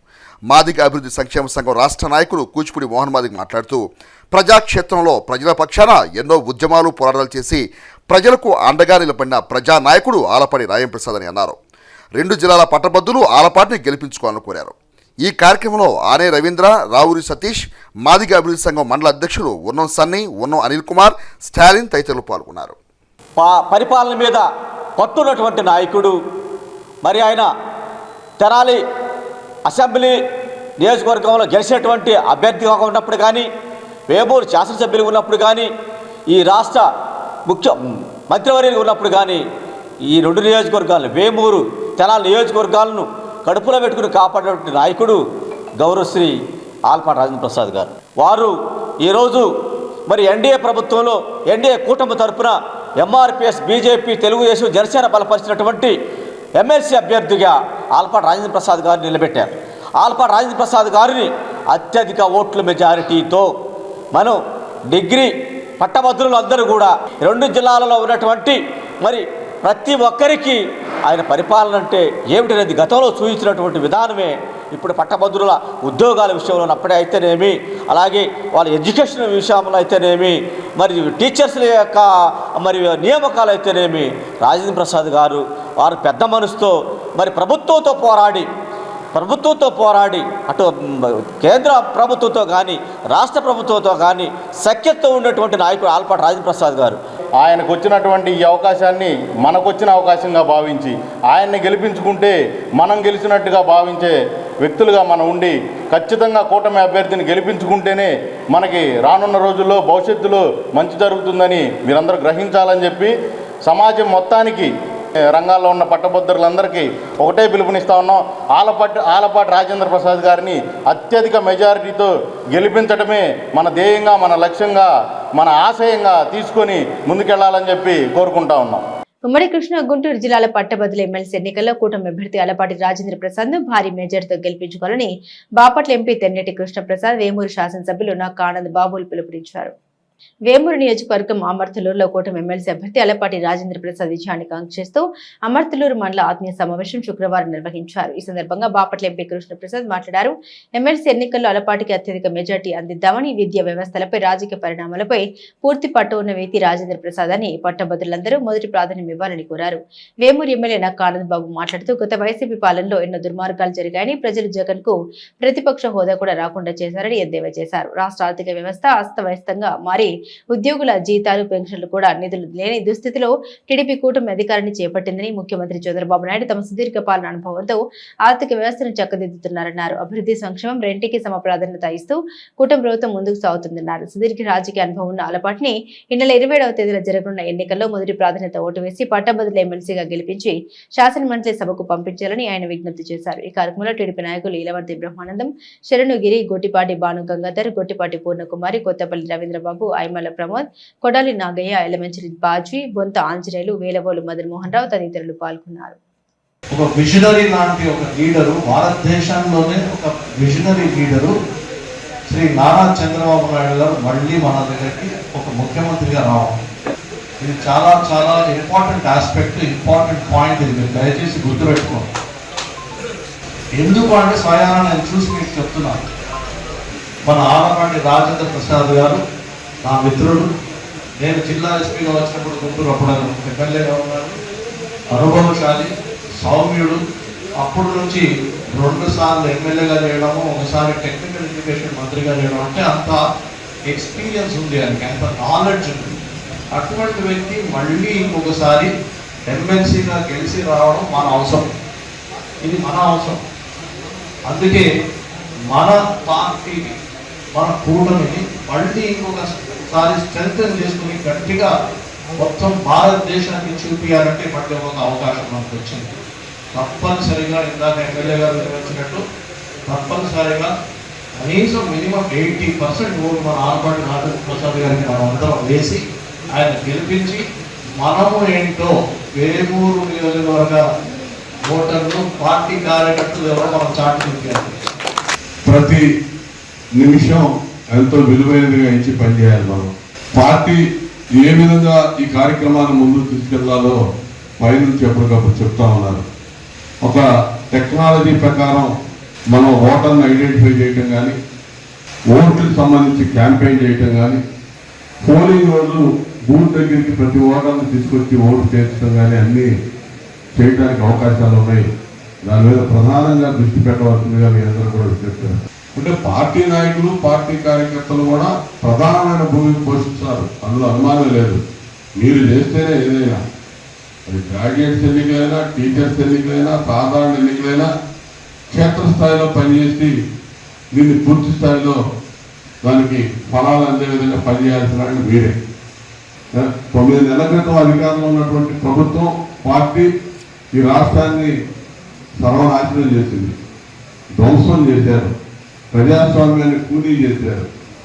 మాదిగ అభివృద్ధి సంక్షేమ సంఘం రాష్ట్ర నాయకుడు కూచిపూడి మోహన్ మాదిగ మాట్లాడుతూ ప్రజాక్షేత్రంలో ప్రజల పక్షాన ఎన్నో ఉద్యమాలు, పోరాటాలు చేసి ప్రజలకు అండగా నిలబడిన ప్రజానాయకుడు ఆలపాటి రాయంప్రసాద్ అని అన్నారు. 2 జిల్లాల పట్టభద్రులు ఆలపాటిని గెలిపించుకోవాలని కోరారు. ఈ కార్యక్రమంలో ఆనే రవీంద్ర, రావురి సతీష్, మాదిగ అభివృద్ధి సంఘం మండల అధ్యక్షులు ఉన్నం సన్నీ, ఉన్నం అనిల్ కుమార్, స్టాలిన్ తదితరులు పాల్గొన్నారు. పరిపాలన మీద పట్టున్నటువంటి నాయకుడు. మరి ఆయన తెనాలి అసెంబ్లీ నియోజకవర్గంలో గెలిచినటువంటి అభ్యర్థిగా ఉన్నప్పుడు కానీ, వేమూరు శాసనసభ్యులు ఉన్నప్పుడు కానీ, ఈ రాష్ట్ర ముఖ్య మంత్రివర్యులు ఉన్నప్పుడు కానీ, ఈ 2 నియోజకవర్గాలను, వేమూరు, తెనాలి నియోజకవర్గాలను కడుపులో పెట్టుకుని కాపాడేటువంటి నాయకుడు గౌరవశ్రీ ఆలపాటి రాజేంద్రప్రసాద్ గారు. వారు ఈరోజు మరి ఎన్డీఏ ప్రభుత్వంలో, ఎన్డీఏ కూటమి తరఫున ఎంఆర్పీఎస్, బీజేపీ, తెలుగుదేశం, జనసేన బలపరిచినటువంటి ఎమ్మెల్సీ అభ్యర్థిగా ఆలపాటి రాజేంద్రప్రసాద్ గారిని నిలబెట్టారు. ఆలపాటి రాజేంద్రప్రసాద్ గారిని అత్యధిక ఓట్ల మెజారిటీతో మనం డిగ్రీ పట్టభద్రులు అందరూ కూడా 2 జిల్లాలలో ఉన్నటువంటి మరి ప్రతి ఒక్కరికి ఆయన పరిపాలన అంటే ఏమిటనేది గతంలో చూపించినటువంటి విధానమే ఇప్పుడు పట్టభద్రుల ఉద్యోగాల విషయంలో అప్పుడే అయితేనేమి, అలాగే వాళ్ళ ఎడ్యుకేషన్ విషయంలో అయితేనేమి, మరి టీచర్స్ల యొక్క మరి నియామకాలు అయితేనేమి, రాజేంద్ర ప్రసాద్ గారు వారు పెద్ద మనసుతో మరి ప్రభుత్వంతో పోరాడి అటు కేంద్ర ప్రభుత్వంతో కానీ రాష్ట్ర ప్రభుత్వంతో కానీ సఖ్యతతో ఉన్నటువంటి నాయకుడు ఆలపాటి రాజేంద్ర ప్రసాద్ గారు. ఆయనకు వచ్చినటువంటి ఈ అవకాశాన్ని మనకు వచ్చిన అవకాశంగా భావించి ఆయన్ని గెలిపించుకుంటే మనం గెలిచినట్టుగా భావించే వ్యక్తులుగా మనం ఉండి ఖచ్చితంగా కూటమి అభ్యర్థిని గెలిపించుకుంటేనే మనకి రానున్న రోజుల్లో భవిష్యత్తులో మంచి జరుగుతుందని మీరందరూ గ్రహించాలని చెప్పి సమాజం మొత్తానికి రంగాల్లో ఉన్న పట్టభద్రులందరికీ ఒకటే పిలుపునిస్తా ఉన్నాం. ఆలపాటి రాజేంద్ర ప్రసాద్ గారిని అత్యధిక మెజారిటీతో గెలిపించడమే మన ధ్యేయంగా, మన లక్ష్యంగా, మన ఆశయంగా తీసుకొని ముందుకెళ్లాలని చెప్పి కోరుకుంటా ఉన్నాం. ఉమ్మడి కృష్ణా గుంటూరు జిల్లాల పట్టభద్రుల ఎమ్మెల్సీ ఎన్నికల్లో కూటమి అభ్యర్థి ఆలపాటి రాజేంద్ర ప్రసాద్ ను భారీ మెజార్టీతో గెలిపించుకోవాలని బాపట్ల ఎంపీ తెన్నేటి కృష్ణప్రసాద్, వేమూరు శాసనసభ్యులు నాకా ఆనంద్ బాబులు పిలుపునిచ్చారు. వేమూరు నియోజకవర్గం అమర్తలూరులో కూటమి ఎమ్మెల్సీ అభ్యర్థి ఆలపాటి రాజేంద్ర ప్రసాద్ విజయాన్ని కాంక్షిస్తూ అమర్తలూరు మండల ఆత్మీయ సమావేశం శుక్రవారం నిర్వహించారు. ఈ సందర్భంగా బాపట్ల ఎంపీ కృష్ణప్రసాద్ మాట్లాడారు. ఎమ్మెల్సీ ఎన్నికల్లో ఆలపాటికి అత్యధిక మెజార్టీ అందిద్దామని, విద్యా వ్యవస్థలపై, రాజకీయ పరిణామాలపై పూర్తి పట్టు ఉన్న వ్యక్తి రాజేంద్ర ప్రసాద్ అని పట్టభద్రులందరూ మొదటి ప్రాధాన్యం ఇవ్వాలని కోరారు. వేమూరు ఎమ్మెల్యే నాకా ఆనంద్ బాబు మాట్లాడుతూ గత వైసీపీ పాలనలో ఎన్నో దుర్మార్గాలు జరిగాయని, ప్రజలు జగన్ కు ప్రతిపక్ష హోదా కూడా రాకుండా చేశారని ఎద్దేవా చేశారు. రాష్ట్ర ఆర్థిక వ్యవస్థ అస్తవ్యస్తంగా మారి ఉద్యోగుల జీతాలు, పెన్షన్లు కూడా నిధులు లేని దుస్థితిలో టీడీపీ కూటమి అధికారాన్ని చేపట్టిందని, ముఖ్యమంత్రి చంద్రబాబు నాయుడు తమ సుదీర్ఘ పాలన అనుభవంతో ఆర్థిక వ్యవస్థను చక్కదిద్దుతున్నారన్నారు. అభివృద్ధి, సంక్షేమం రెంటికి సమ ప్రాధాన్యత ఇస్తూ కూటమి ప్రభుత్వం ముందుకు సాగుతుందన్నారు. సుదీర్ఘ రాజకీయ అనుభవం ఉన్న ఆలపాటిని ఈ నెల 27వ తేదీన జరగనున్న ఎన్నికల్లో మొదటి ప్రాధాన్యత ఓటు వేసి పట్టభద్రుల ఎమ్మెల్సీగా గెలిపించి శాసనమండలి సభకు పంపించాలని ఆయన విజ్ఞప్తి చేశారు. ఈ కార్యక్రమంలో టీడీపీ నాయకులు ఈలవర్తి బ్రహ్మానందం, శరణుగిరి, గొట్టిపాటి భాను గంగాధర్, గొట్టిపాటి పూర్ణకుమారి, కొత్తపల్లి రవీంద్రబాబు, ఐమల ప్రమోద్, కొడాలి నాగయ్య, ఎలమంచిలి బాజీ, బొంత ఆంజనేయులు, వేలవోలు మదన్ మోహన్ రావు తదితరులు పాల్గొన్నారు. ఒక విజనరీ లాంటి ఒక లీడరు, భారతదేశంలోనే ఒక విజనరీ లీడరు శ్రీ నారా చంద్రబాబు నాయుడు గారు మళ్ళీ మన దగ్గరికి ఒక ముఖ్యమంత్రిగా రావడం, ఇది చాలా చాలా ఇంపార్టెంట్ ఆస్పెక్ట్, ఇంపార్టెంట్ పాయింట్. ఇది మీరు దయచేసి గుర్తుపెట్టుకోండి. ఎందుకు అంటే స్వయానా నేను చూసి మీకు చెప్తున్నాను. మన ఆలపాటి రాజేంద్ర ప్రసాద్ గారు నా మిత్రుడు. నేను జిల్లా ఎస్పీగా వచ్చినప్పుడు గుంటూరు అప్పుడు ఎమ్మెల్యేగా ఉన్నాడు. అనుభవశాలి, సౌమ్యుడు. అప్పటి నుంచి 2 సార్లు ఎమ్మెల్యేగా చేయడము, ఒకసారి టెక్నికల్ ఎడ్యుకేషన్ మంత్రిగా చేయడం అంటే అంత ఎక్స్పీరియన్స్ ఉంది, ఆయనకి అంత నాలెడ్జ్ ఉంది. అటువంటి వ్యక్తి మళ్ళీ ఇంకొకసారి ఎమ్మెల్సీగా గెలిచి రావడం మన అవసరం, ఇది మన అవసరం. అందుకే మన పార్టీని, మన కూటమిని మళ్ళీ ఇంకొకసారి స్ట్రెంథెన్ చేసుకుని గట్టిగా మొత్తం భారతదేశాన్ని చూపించాలంటే మళ్ళీ ఒక అవకాశం మనకు వచ్చింది. తప్పనిసరిగా ఇందాక ఎమ్మెల్యే గారు నిర్వహించినట్టు తప్పనిసరిగా కనీసం మినిమం 80% ఓటు మన ఆలపాటి రాజేంద్ర ప్రసాద్ గారికి మనం అందరం వేసి ఆయన గెలిపించి మనము ఏంటో వేమూరు నియోజకవర్గ ఓటర్లు, పార్టీ కార్యకర్తలు ఎవరో మనం చాటు చూపించాలి. ప్రతి నిమిషం ఎంతో విలువైనదిగా ఇచ్చి పనిచేయాలి. మనం పార్టీ ఏ విధంగా ఈ కార్యక్రమాన్ని ముందుకు తీసుకెళ్లాలో పైనుంచి ఎప్పటికప్పుడు చెప్తా ఉన్నారు. ఒక టెక్నాలజీ ప్రకారం మనం ఓటర్ని ఐడెంటిఫై చేయటం కానీ, ఓట్లకు సంబంధించి క్యాంపెయిన్ చేయటం కానీ, పోలింగ్ రోజు బూత్ దగ్గరికి ప్రతి ఓటర్ని తీసుకొచ్చి ఓటు చేర్చడం కానీ అన్నీ చేయడానికి అవకాశాలు ఉన్నాయి. దాని మీద ప్రధానంగా దృష్టి పెట్టవలసిందిగా మీ అందరూ కూడా చెప్తారు. అంటే పార్టీ నాయకులు, పార్టీ కార్యకర్తలు కూడా ప్రధానమైన భూమిక పోషిస్తారు, అందులో అనుమానం లేదు. మీరు చేస్తేనే ఏదైనా, అది గ్రాడ్యుయేట్స్ ఎన్నికలైనా, టీచర్స్ ఎన్నికలైనా, సాధారణ ఎన్నికలైనా క్షేత్రస్థాయిలో పనిచేసి దీన్ని పూర్తి స్థాయిలో దానికి ఫలాలు అందే విధంగా పనిచేయాల్సిన మీరే. 9 నెలల క్రితం అధికారంలో ఉన్నటువంటి ప్రభుత్వం, పార్టీ ఈ రాష్ట్రాన్ని సర్వనాశనం చేసింది, ధ్వంసం చేశారు, ప్రజాస్వామ్యాన్ని కూలీ చేశారు,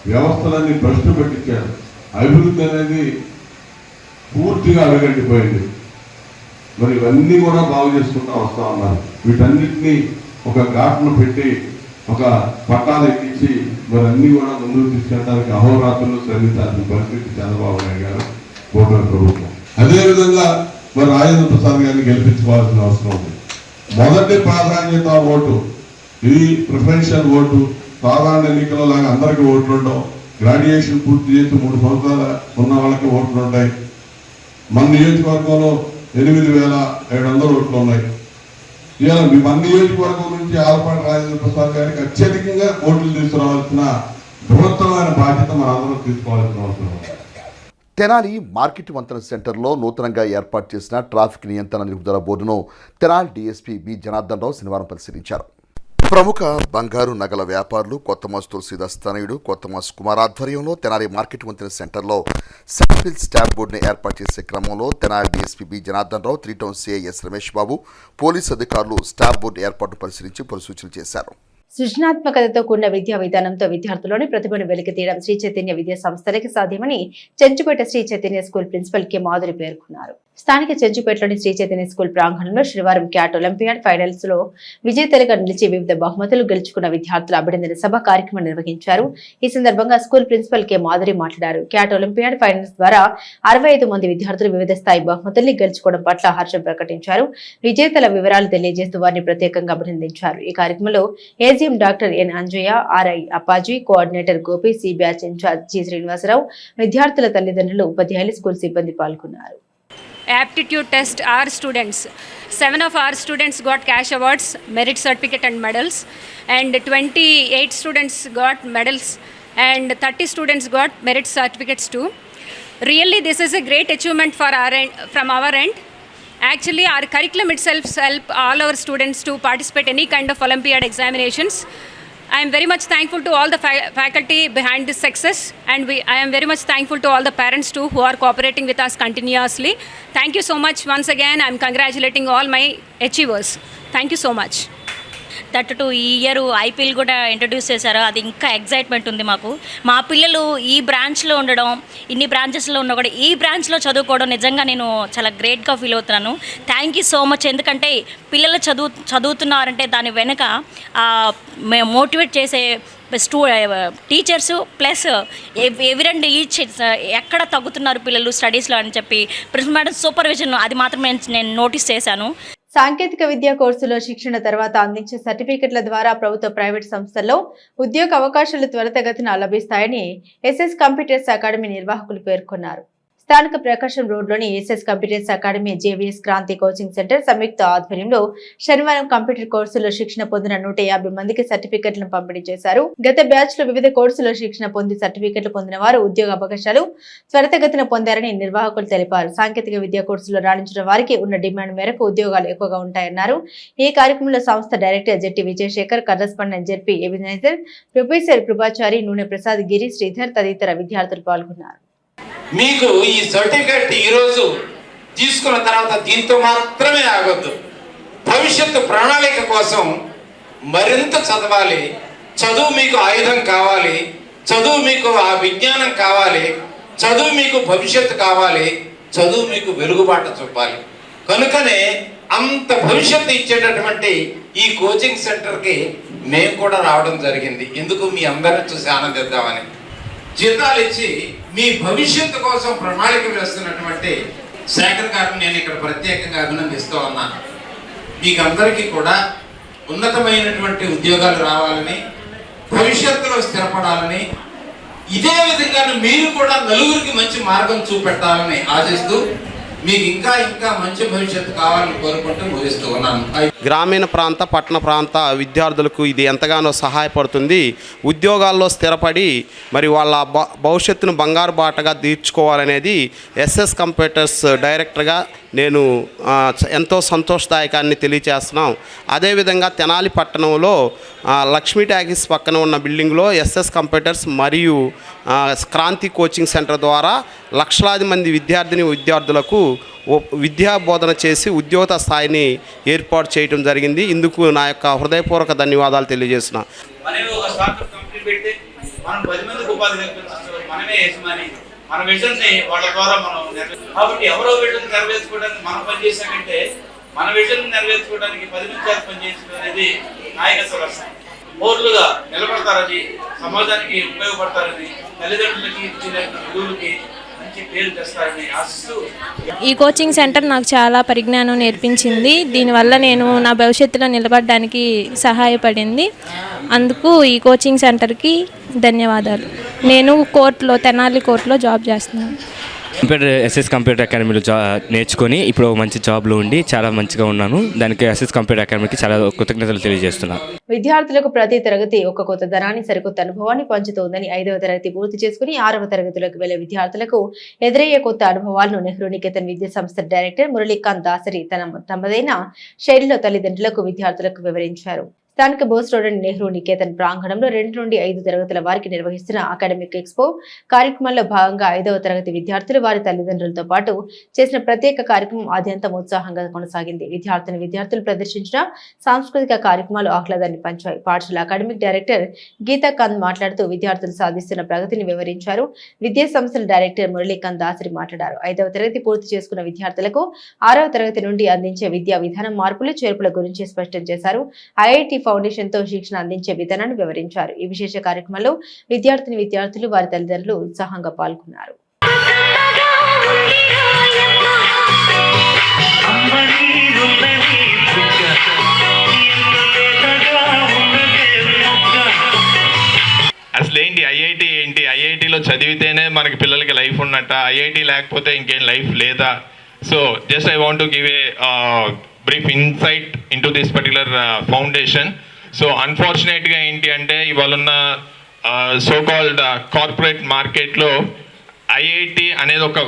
వ్యవస్థలన్నీ భ్రష్టు పెట్టించారు. అభివృద్ధి అనేది పూర్తిగా అడుగంటిపోయింది. మరి ఇవన్నీ కూడా బాగు చేసుకుంటూ వస్తూ ఉన్నారు. వీటన్నిటినీ ఒక ఘాట్ను పెట్టి, ఒక పట్టాలు ఎక్కించి మరి అన్నీ కూడా ముందుకు తీసుకెళ్ళడానికి అహోరాత్రులు శ్రమించాల్సిన పరిస్థితి చంద్రబాబు నాయుడు గారు కూటమి ప్రభుత్వం. అదేవిధంగా మరి రాజేంద్ర ప్రసాద్ గారిని గెలిపించుకోవాల్సిన అవసరం ఉంది. మొదటి ప్రాధాన్యత ఓటు, ఇది ప్రిఫరెన్షియల్ ఓటు. సాధారణ ఎన్నికల్లో లాగా అందరికీ ఓట్లు ఉండవు. గ్రాడ్యుయేషన్ పూర్తి చేసి 3 సంవత్సరాలు ఉన్న వాళ్ళకి ఓట్లు ఉంటాయి. మన నియోజకవర్గంలో 8,700 ఓట్లు ఉన్నాయి. ఇవాళ మన నియోజకవర్గం నుంచి ఆలపాటి రాజేంద్ర ప్రసాద్ గారికి అత్యధికంగా ఓట్లు తీసుకురావాల్సిన బృహత్తమైన బాధ్యత మనందరం తీసుకోవాల్సిన అవసరం ఉంది. తెనాలి మార్కెట్ వంతెన సెంటర్లో నూతనంగా ఏర్పాటు చేసిన ట్రాఫిక్ నియంత్రణ నిలుపుదల బోర్డును తెనాలి డీఎస్పీ బి జనార్దన్ రావు శనివారం పరిశీలించారు. ప్రముఖ బంగారు నగల వ్యాపారులు కొత్తమాస్ తులసీదాస్ తనయుడు కొత్తమాస్ కుమార్ ఆధ్వర్యంలో తెనాలి మార్కెట్ వంతెన సెంటర్లో సెల్ఫిల్ స్టాంప్ బోర్డును ఏర్పాటు చేసే క్రమంలో Tenali DSP B Janardhan Rao, 3 town CI yes Ramesh Babu, police అధికారులు స్టాంప్ బోర్డు ఏర్పాటును పరిశీలించి పలు సూచనలు చేశారు. సృజనాత్మకతతో కూడిన విద్యా విధానంతో విద్యార్థుల్లోని ప్రతిభను వెలికి తీయడం శ్రీ చైతన్య విద్యా సంస్థలకి సాధ్యమని Chenchupeta Shri Chaitanya school principal K Madhuri పేర్కొన్నారు. స్థానిక చెంచుపేటలోని శ్రీ చైతన్య స్కూల్ ప్రాంగణంలో శనివారం క్యాట్ ఒలింపియాడ్ ఫైనల్స్ లో విజేతలుగా నిలిచి వివిధ బహుమతులు గెలుచుకున్న విద్యార్థుల అభినందన సభ కార్యక్రమం నిర్వహించారు. ఈ సందర్భంగా స్కూల్ ప్రిన్సిపల్ కె మాధురి మాట్లాడారు. క్యాట్ ఒలింపియాడ్ ఫైనల్స్ ద్వారా 65 మంది విద్యార్థులు వివిధ స్థాయి బహుమతుల్ని గెలుచుకోవడం పట్ల హర్షం ప్రకటించారు. విజేతల వివరాలు తెలియజేస్తూ వారిని ప్రత్యేకంగా అభినందించారు. ఈ కార్యక్రమంలో AGM doctor N Anjaiah, RI Appaji, coordinator Gopi, C batch in-charge G Srinivasarao, విద్యార్థుల తల్లిదండ్రులు, ఉపాధ్యాయులు, స్కూల్ సిబ్బంది పాల్గొన్నారు. Aptitude test, our students, 7 of our students got cash awards, merit certificate and medals, and 28 students got medals, and 30 students got merit certificates too. Really, this is a great achievement for our end, from our end. Actually, our curriculum itself helps all our students to participate any kind of Olympiad examinations. I am very much thankful to all the faculty behind this success, and I am very much thankful to all the parents too who are cooperating with us continuously. Thank you so much once again. I am congratulating all my achievers. Thank you so much. 32 ఈ year IPL కూడా introduce చేశారు. అది ఇంకా excitement ఉంది మాకు. మా పిల్లలు ఈ బ్రాంచ్లో ఉండడం, ఇన్ని బ్రాంచెస్లో ఉన్నా కూడా ఈ బ్రాంచ్లో చదువుకోవడం నిజంగా నేను చాలా గ్రేట్గా ఫీల్ అవుతున్నాను. Thank you so much. ఎందుకంటే పిల్లలు చదువుతున్నారంటే దాని వెనుక మోటివేట్ చేసే టీచర్సు ప్లస్ ఎవరండి ఈచ్ ఎక్కడ తగ్గుతున్నారు పిల్లలు స్టడీస్లో అని చెప్పి ప్రిన్సిపల్ మేడం సూపర్విజన్ అది మాత్రం నేను నోటీస్ చేశాను. సాంకేతిక విద్యా కోర్సులో శిక్షణ తర్వాత అందించే సర్టిఫికెట్ల ద్వారా ప్రభుత్వ ప్రైవేట్ సంస్థల్లో ఉద్యోగ అవకాశాలు త్వరితగతిన లభిస్తాయని ఎస్ఎస్ కంప్యూటర్స్ అకాడమీ నిర్వాహకులు పేర్కొన్నారు. స్థానిక ప్రకాశం రోడ్లోని SS computers academy JVS Kranti coaching centre సంయుక్త ఆధ్వర్యంలో శనివారం కంప్యూటర్ కోర్సులో శిక్షణ పొందిన 150 మందికి సర్టిఫికెట్లను పంపిణీ చేశారు. గత బ్యాచ్ లో వివిధ కోర్సులో శిక్షణ పొంది సర్టిఫికెట్లు పొందిన వారు ఉద్యోగ అవకాశాలు త్వరితగతిన పొందారని నిర్వాహకులు తెలిపారు. సాంకేతిక విద్యా కోర్సులో రాణించిన వారికి ఉన్న డిమాండ్ మేరకు ఉద్యోగాలు ఎక్కువగా ఉంటాయన్నారు. ఈ కార్యక్రమంలో సంస్థ director Jetti Vijayasekhar, correspondent ZP Ebenezer, professor Krupachari, Nune Prasad, గిరి, శ్రీధర్ తదితర విద్యార్థులు పాల్గొన్నారు. మీకు ఈ సర్టిఫికెట్ ఈరోజు తీసుకున్న తర్వాత దీంతో మాత్రమే ఆగొద్దు. భవిష్యత్తు ప్రణాళిక కోసం మరింత చదవాలి. చదువు మీకు ఆయుధం కావాలి, చదువు మీకు ఆ విజ్ఞానం కావాలి, చదువు మీకు భవిష్యత్తు కావాలి, చదువు మీకు వెలుగుబాట చూపాలి. కనుకనే అంత భవిష్యత్తు ఇచ్చేటటువంటి ఈ కోచింగ్ సెంటర్కి మేము కూడా రావడం జరిగింది. ఎందుకు మీ అందరిని చూసి ఆనందిద్దామని. జీతాలు ఇచ్చి మీ భవిష్యత్తు కోసం ప్రణాళిక వేస్తున్నటువంటి శేఖర్ గారిని నేను ఇక్కడ ప్రత్యేకంగా అభినందిస్తూ ఉన్నాను. మీకు అందరికీ కూడా ఉన్నతమైనటువంటి ఉద్యోగాలు రావాలని, భవిష్యత్తులో స్థిరపడాలని, ఇదే విధంగా మీరు కూడా నలుగురికి మంచి మార్గం చూపెట్టాలని ఆశిస్తూ మీకు ఇంకా ఇంకా మంచి భవిష్యత్తు కావాలని కోరుకుంటూ ముగిస్తూ ఉన్నాను. గ్రామీణ ప్రాంత పట్టణ ప్రాంత విద్యార్థులకు ఇది ఎంతగానో సహాయపడుతుంది. ఉద్యోగాల్లో స్థిరపడి మరి వాళ్ళ భవిష్యత్తును బంగారు బాటగా తీర్చుకోవాలనేది ఎస్ఎస్ కంప్యూటర్స్ డైరెక్టర్గా నేను ఎంతో సంతోషదాయకాన్ని తెలియచేస్తున్నాం. అదేవిధంగా తెనాలి పట్టణంలో లక్ష్మీ టాకీస్ పక్కన ఉన్న బిల్డింగ్లో ఎస్ఎస్ కంప్యూటర్స్ మరియు క్రాంతి కోచింగ్ సెంటర్ ద్వారా లక్షలాది మంది విద్యార్థులకు విద్యా బోధన చేసి ఉద్యోగ స్థాయిని ఏర్పాటు చేయడం జరిగింది. ఇందుకు నా యొక్క హృదయపూర్వక ధన్యవాదాలు తెలియజేస్తున్నా. మన విజన్ని వాళ్ళ ద్వారా మనం కాబట్టి ఎవరో విజన్ నెరవేర్చుకోవడానికి మనం పనిచేసామంటే మన విజన్ నెరవేర్చుకోవడానికి 10 నిమిషాలు పనిచేయడం అనేది నాయకత్వ లక్షణం. పౌరులుగా నిలబడతారని సమాజానికి ఉపయోగపడతారని, తల్లిదండ్రులకి గురువులకి మంచి పేరు తెస్తారని ఆశిస్తూ ఈ కోచింగ్ సెంటర్ నాకు చాలా పరిజ్ఞానం నేర్పించింది. దీనివల్ల నేను నా భవిష్యత్తులో నిలబడడానికి సహాయపడింది. అందుకు ఈ కోచింగ్ సెంటర్కి ధన్యవాదాలు. నేను తెనాలి కోర్టులో జాబ్ చేస్తున్నాను. ఎస్ఎస్ కంప్యూటర్ అకాడమీలో నేర్చుకొని ఇప్పుడు మంచి జాబ్లో ఉండి చాలా మంచిగా ఉన్నాను. దానికి ఎస్ఎస్ కంప్యూటర్ అకాడమీకి చాలా కృతజ్ఞతలు తెలియజేస్తున్నాను. విద్యార్థులకు ప్రతి తరగతి ఒక కొత్త ధనాన్ని, సరికొత్త అనుభవాన్ని పంచుతోందని 5వ తరగతి పూర్తి చేసుకుని 6వ తరగతిలోకి వెళ్లే విద్యార్థులకు ఎదురయ్యే కొత్త అనుభవాలను నెహ్రూ నికేతన్ విద్యా సంస్థ డైరెక్టర్ మురళీకాంత్ దాసరి తమదైన శైలిలో తల్లిదండ్రులకు, విద్యార్థులకు వివరించారు. స్థానిక బోస్ రోడ్ నెహ్రూ నికేతన్ ప్రాంగణంలో 2 నుండి 5 తరగతుల వారికి నిర్వహిస్తున్న అకాడమిక్ ఎక్స్పో కార్యక్రమంలో భాగంగా 5వ తరగతి విద్యార్థులు వారి తల్లిదండ్రులతో పాటు చేసిన ప్రత్యేక కార్యక్రమం ఆద్యంతం ఉత్సాహంగా కొనసాగింది. విద్యార్థులు ప్రదర్శించిన సాంస్కృతిక కార్యక్రమాలు ఆహ్లాదాన్ని పంచాయి. పాఠశాల అకాడమిక్ డైరెక్టర్ గీతాకాంత్ మాట్లాడుతూ విద్యార్థులు సాధిస్తున్న ప్రగతిని వివరించారు. విద్యా సంస్థల డైరెక్టర్ మురళీకాంత్ దాసరి మాట్లాడారు. 5వ తరగతి పూర్తి చేసుకున్న విద్యార్థులకు 6వ తరగతి నుండి అందించే విద్యా విధానం మార్పులు, చేర్పుల గురించి స్పష్టం చేశారు. ఐఐటి ఫౌండేషన్ తో శిక్షణ అందించే విధానాన్ని వివరించారు. ఈ విశేష కార్యక్రమంలో విద్యార్థులు వారి తల్లిదండ్రులు ఉత్సాహంగా పాల్గొన్నారు. అసలు ఏంటి ఐఐటిలో చదివితేనే మనకి పిల్లలకి లైఫ్ ఉన్నట్ట, ఐఐటి లేకపోతే ఇంకేం లైఫ్ లేదా? So just I want to give a brief insight into this particular foundation. So unfortunately ఏంటి అంటే ఇవాళ ఉన్న సో కాల్డ్ కార్పొరేట్ మార్కెట్లో ఐఐటి అనేది ఒక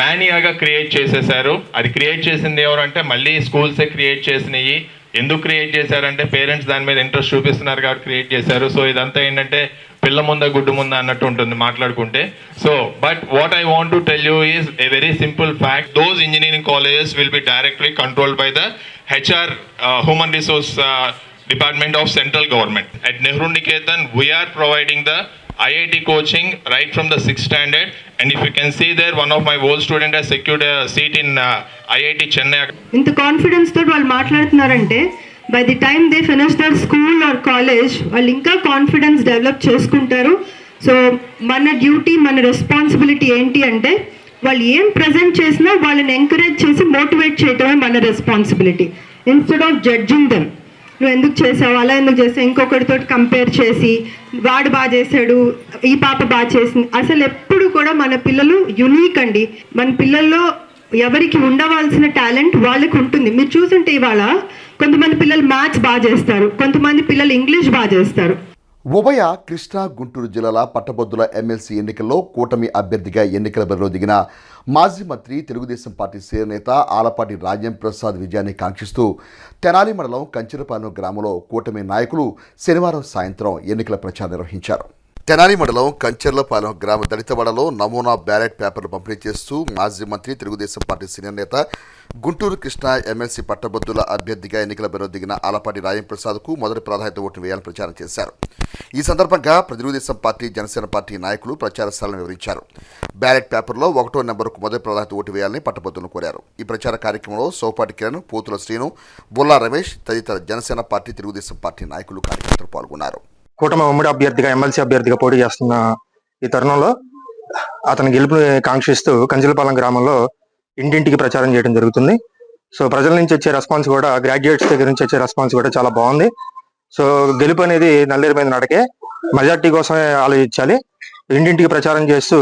మానియాగా క్రియేట్ చేసేసారు. అది క్రియేట్ చేసింది ఎవరంటే మళ్ళీ స్కూల్సే క్రియేట్ చేసినాయి. ఎందుకు క్రియేట్ చేశారంటే పేరెంట్స్ దాని మీద ఇంట్రెస్ట్ చూపిస్తున్నారు కాబట్టి క్రియేట్ చేశారు. సో ఇదంతా ఏంటంటే పిల్ల ముంద గుడ్డు ముంద అన్నట్టు ఉంటుంది మాట్లాడుకుంటే. So but what I want to tell you is a very simple fact. Those engineering colleges will be directly controlled by the HR human resource department of central government. At Nehru Niketan we are providing the IIT coaching right from the 6th standard, and if you can see there, one of my old student has secured a seat in IIT Chennai. ఇంత confidence తోటి వాళ్ళు మాట్లాడుతున్నారంటే by the time they finish their school or college వాళ్ళు ఇంకా confidence develop చేసుకుంటారు. So మన duty, మన responsibility ఏంటి అంటే వాళ్ళు ఏం ప్రజెంట్ చేసినా వాళ్ళని ఎంకరేజ్ చేసి మోటివేట్ చేయటమే మన responsibility. Instead of judging them, నువ్వు ఎందుకు చేసావు, అలా ఎందుకు చేసావు, ఇంకొకరితో కంపేర్ చేసి వాడు బాగా చేశాడు, ఈ పాప బాగా చేసింది. అసలు ఎప్పుడు కూడా మన పిల్లలు యునీక్ అండి. మన పిల్లల్లో ఎవరికి ఉండవలసిన టాలెంట్ వాళ్ళకి ఉంటుంది. మీరు చూసుంటే ఇవాళ కొంతమంది పిల్లలు మ్యాథ్స్ బాగా చేస్తారు, కొంతమంది పిల్లలు ఇంగ్లీష్ బాగా చేస్తారు. ఉభయ కృష్ణా, గుంటూరు జిల్లాల పట్టభద్రుల ఎమ్మెల్సీ ఎన్నికల్లో కూటమి అభ్యర్థిగా ఎన్నికల బరిలో దిగిన మాజీ మంత్రి, తెలుగుదేశం పార్టీ సీనియర్ నేత ఆలపాటి రాజేంద్ర ప్రసాద్ విజయాన్ని కాంక్షిస్తూ తెనాలి మండలం కంచెరపాలెం గ్రామంలో కూటమి నాయకులు శనివారం సాయంత్రం ఎన్నికల ప్రచారం నిర్వహించారు. తెనాలి మండలం కంచెర్లపాలెం గ్రామ దళితవాడలో నమూనా బ్యాలెట్ పేపర్లు పంపిణీ చేస్తూ మాజీ మంత్రి, తెలుగుదేశం పార్టీ సీనియర్ నేత, గుంటూరు కృష్ణా ఎమ్మెల్సీ పట్టభద్రుల అభ్యర్థిగా ఎన్నికల బరిలో దిగిన ఆలపాటి రాజేంద్ర ప్రసాద్కు మొదటి ప్రాధాన్యత ఓటు వేయాలని ప్రచారం చేశారు. ఈ సందర్భంగా తెలుగుదేశం పార్టీ, జనసేన పార్టీ నాయకులు ప్రచార స్థలాలను వివరించారు. బ్యాలెట్ పేపర్లో 1వ నెంబర్కు మొదటి ప్రాధాన్యత ఓటు వేయాలని పట్టభద్రులను కోరారు. ఈ ప్రచార కార్యక్రమంలో సోపాటి కిరణ్, పోతుల శ్రీను, బుల్లా రమేష్ తదితర జనసేన పార్టీ, తెలుగుదేశం పార్టీ నాయకులు, కార్యకర్తలు పాల్గొన్నారు. కూటమి ఉమ్మడి అభ్యర్థిగా, ఎమ్మెల్సీ అభ్యర్థిగా పోటీ చేస్తున్న ఈ తరుణంలో అతని గెలుపుని కాంక్షిస్తూ కంచెలపాలెం గ్రామంలో ఇంటింటికి ప్రచారం చేయడం జరుగుతుంది. సో ప్రజల నుంచి వచ్చే రెస్పాన్స్ కూడా, గ్రాడ్యుయేట్స్ దగ్గర నుంచి వచ్చే రెస్పాన్స్ కూడా చాలా బాగుంది. సో గెలుపు అనేది నల్లేరు మీద నడకే, మెజార్టీ కోసమే ఆలోచించాలి. ఇంటింటికి ప్రచారం చేస్తూ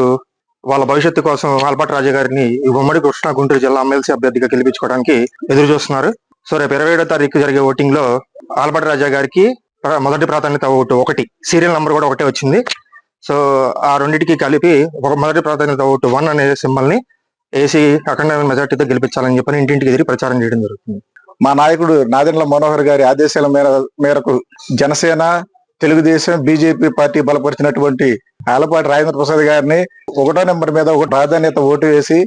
వాళ్ళ భవిష్యత్తు కోసం ఆలపాటి రాజా గారిని ఉమ్మడి కృష్ణా, గుంటూరు జిల్లా ఎమ్మెల్సీ అభ్యర్థిగా గెలిపించుకోవడానికి ఎదురు చూస్తున్నారు. సో రేపు 27వ తారీఖు జరిగే ఓటింగ్ లో ఆలపాటి రాజా గారికి మొదటి ప్రాధాన్యత ఓటు 1, సీరియల్ నంబర్ కూడా 1 వచ్చింది. సో ఆ రెండింటికి కలిపి ఒక మొదటి ప్రాధాన్యత ఓటు 1 అనే సింబల్ ని ఏసీ అఖండ మెజార్టీతో గెలిపించాలని చెప్పి ఇంటింటికి ఎదిరి ప్రచారం చేయడం జరుగుతుంది. మా నాయకుడు నాదెండ్ల మనోహర్ గారి ఆదేశాల మేరకు జనసేన, తెలుగుదేశం, బీజేపీ పార్టీ బలపరిచినటువంటి ఆలపాటి రాజేంద్ర ప్రసాద్ గారిని 1వ నెంబర్ మీద ఒక ప్రాధాన్యత ఓటు వేసి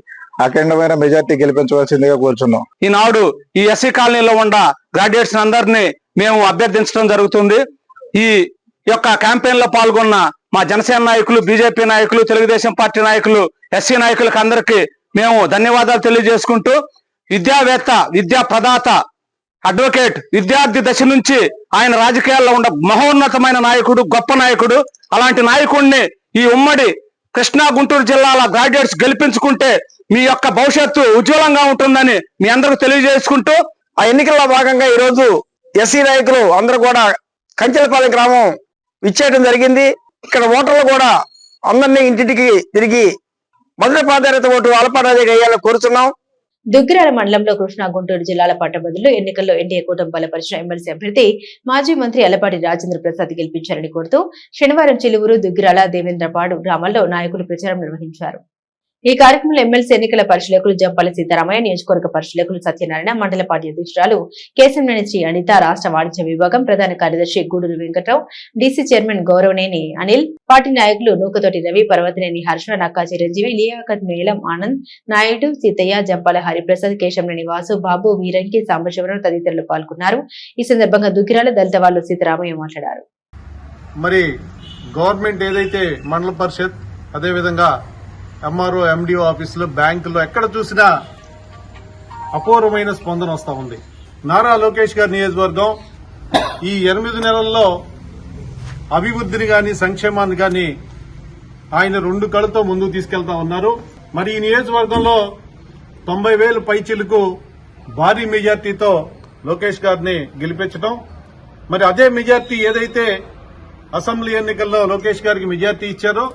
అఖండమైన మెజార్టీ గెలిపించవలసిందిగా కోరుచున్నాం. ఈనాడు ఈ ఎస్సీ కాలనీలో ఉన్న గ్రాడ్యుయేట్స్ అందరినీ మేము అభ్యర్థించడం జరుగుతుంది. ఈ యొక్క క్యాంపెయిన్ లో పాల్గొన్న మా జనసేన నాయకులు, బీజేపీ నాయకులు, తెలుగుదేశం పార్టీ నాయకులు, ఎస్సీ నాయకులకు అందరికీ మేము ధన్యవాదాలు తెలియజేసుకుంటూ, విద్యావేత్త, విద్యా ప్రదాత అడ్వకేట్ విద్యార్థి దశ నుంచి ఆయన రాజకీయాల్లో ఉన్న మహోన్నతమైన నాయకుడు, గొప్ప నాయకుడు. అలాంటి నాయకుడిని ఈ ఉమ్మడి కృష్ణా గుంటూరు జిల్లాల గ్రాడ్యుయేట్స్ గెలిపించుకుంటే మీ యొక్క భవిష్యత్తు ఉజ్వలంగా ఉంటుందని మీ అందరికి తెలియజేసుకుంటూ, ఆ ఎన్నికల్లో భాగంగా ఈరోజు ఎస్సీ నాయకులు అందరూ కూడా కంచెలపాలెం గ్రామం ఇచ్చేయడం జరిగింది. ఇక్కడ ఓటర్లు కూడా అందరినీ ఇంటింటికి తిరిగి మొదటి ప్రాధాన్యత ఓటు అలపాటి వేయాలని కోరుతున్నాం. దుగ్గిరాల మండలంలో కృష్ణా గుంటూరు జిల్లాల పట్టభద్రులు ఎన్నికల్లో ఎన్డీఏ కూటమి బలపరిచిన ఎమ్మెల్సీ అభ్యర్థి మాజీ మంత్రి అలపాటి రాజేంద్ర ప్రసాద్ గెలిపించారని కోరుతూ శనివారం చిలువురు, దుగ్గిరాల, దేవేంద్రపాడు గ్రామాల్లో నాయకులు ప్రచారం నిర్వహించారు. ఈ కార్యక్రమంలో ఎమ్మెల్సీ ఎన్నికల పరిశీలకులు జంపల్లి సీతారామయ్య, నియోజకవర్గ పరిశీలకులు సత్యనారాయణ, మండల పార్టీ అధ్యక్షురాలు కేశంనేని శ్రీ అనిత, రాష్ట్ర వాణిజ్య విభాగం ప్రధాన కార్యదర్శి Guduru Venkatrao, DC chairman Gouravaneni Anil, party నాయకులు నూకతోటి రవి, పర్వతనేని హర్ష, నక్కా చిరంజీవి, లియాఖత్ మేళం ఆనంద్, నాయుడు, సీతయ్య, జంపాల హరిప్రసాద్, కేశంనేని వాసు, బాబు, వీరంకి, సాంబశివరావు తదితరులు పాల్గొన్నారు. ఈ సందర్భంగా దుగ్గిరాల దళిత వాళ్ళు సీతారామయ్య మాట్లాడారు. మరి గవర్నమెంట్ ఏదైతే మండల పరిషత్, అదేవిధంగా ఎంఆర్ఓ, ఎండిఓ ఆఫీసులు, బ్యాంకుల్లో ఎక్కడ చూసినా అపూర్వమైన స్పందన వస్తూ ఉంది. నారా లోకేష్ గారి నియోజకవర్గం ఈ 8 నెలల్లో అభివృద్ధిని గాని, సంక్షేమాన్ని గాని ఆయన 2 కళ్ళతో ముందుకు తీసుకెళ్తా ఉన్నారు. మరి ఈ నియోజకవర్గంలో 90,000 పైచిలకు భారీ మెజార్టీతో లోకేష్ గారిని గెలిపించడం, మరి అదే మెజార్టీ ఏదైతే అసెంబ్లీ ఎన్నికల్లో లోకేష్ గారికి మెజార్టీ ఇచ్చారో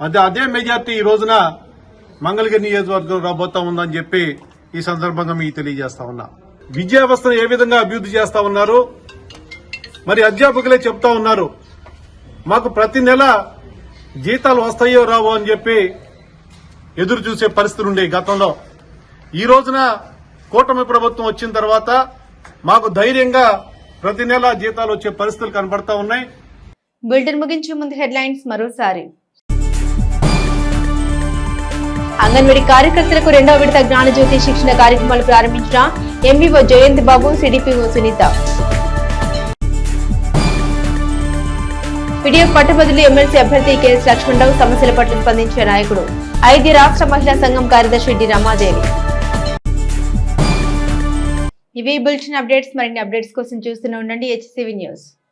అదే మెజార్టీ ఈ రోజున మంగళగిరి నియోజకవర్గం రాబోతా ఉందని చెప్పి ఈ సందర్భంగా మీకు తెలియజేస్తా ఉన్నా. విద్యా వ్యవస్థను ఏ విధంగా అభివృద్ధి చేస్తా ఉన్నారు, మరి అధ్యాపకులే చెప్తా ఉన్నారు మాకు ప్రతి నెల జీతాలు వస్తాయో రావో అని చెప్పి ఎదురు చూసే పరిస్థితులు ఉండే గతంలో. ఈ రోజున కూటమి ప్రభుత్వం వచ్చిన తర్వాత మాకు ధైర్యంగా ప్రతి నెల జీతాలు వచ్చే పరిస్థితులు కనబడతా ఉన్నాయి. బులెటిన్ ముగించే ముందు హెడ్లైన్స్ మరోసారి. అంగన్వాడీ కార్యకర్తలకు 2వ విడత జ్ఞానజ్యోతి శిక్షణ కార్యక్రమాలు ప్రారంభించిన ఎంవీఓ జయంత్ బాబు, సిడిపిఓ సునీత. పిడిఎఫ్ పట్టభద్రులు ఎమ్మెల్సీ అభ్యర్థి కెఎస్ లక్ష్మణరావు సమస్యల పట్ల స్పందించే నాయకుడు. 5 రాష్ట్ర మహిళా సంఘం కార్యదర్శి డి రమాదేవి. ఇవి బులెటిన్ అప్డేట్స్. మరిన్ని అప్డేట్స్ కోసం చూస్తూనే ఉండండి HCV న్యూస్.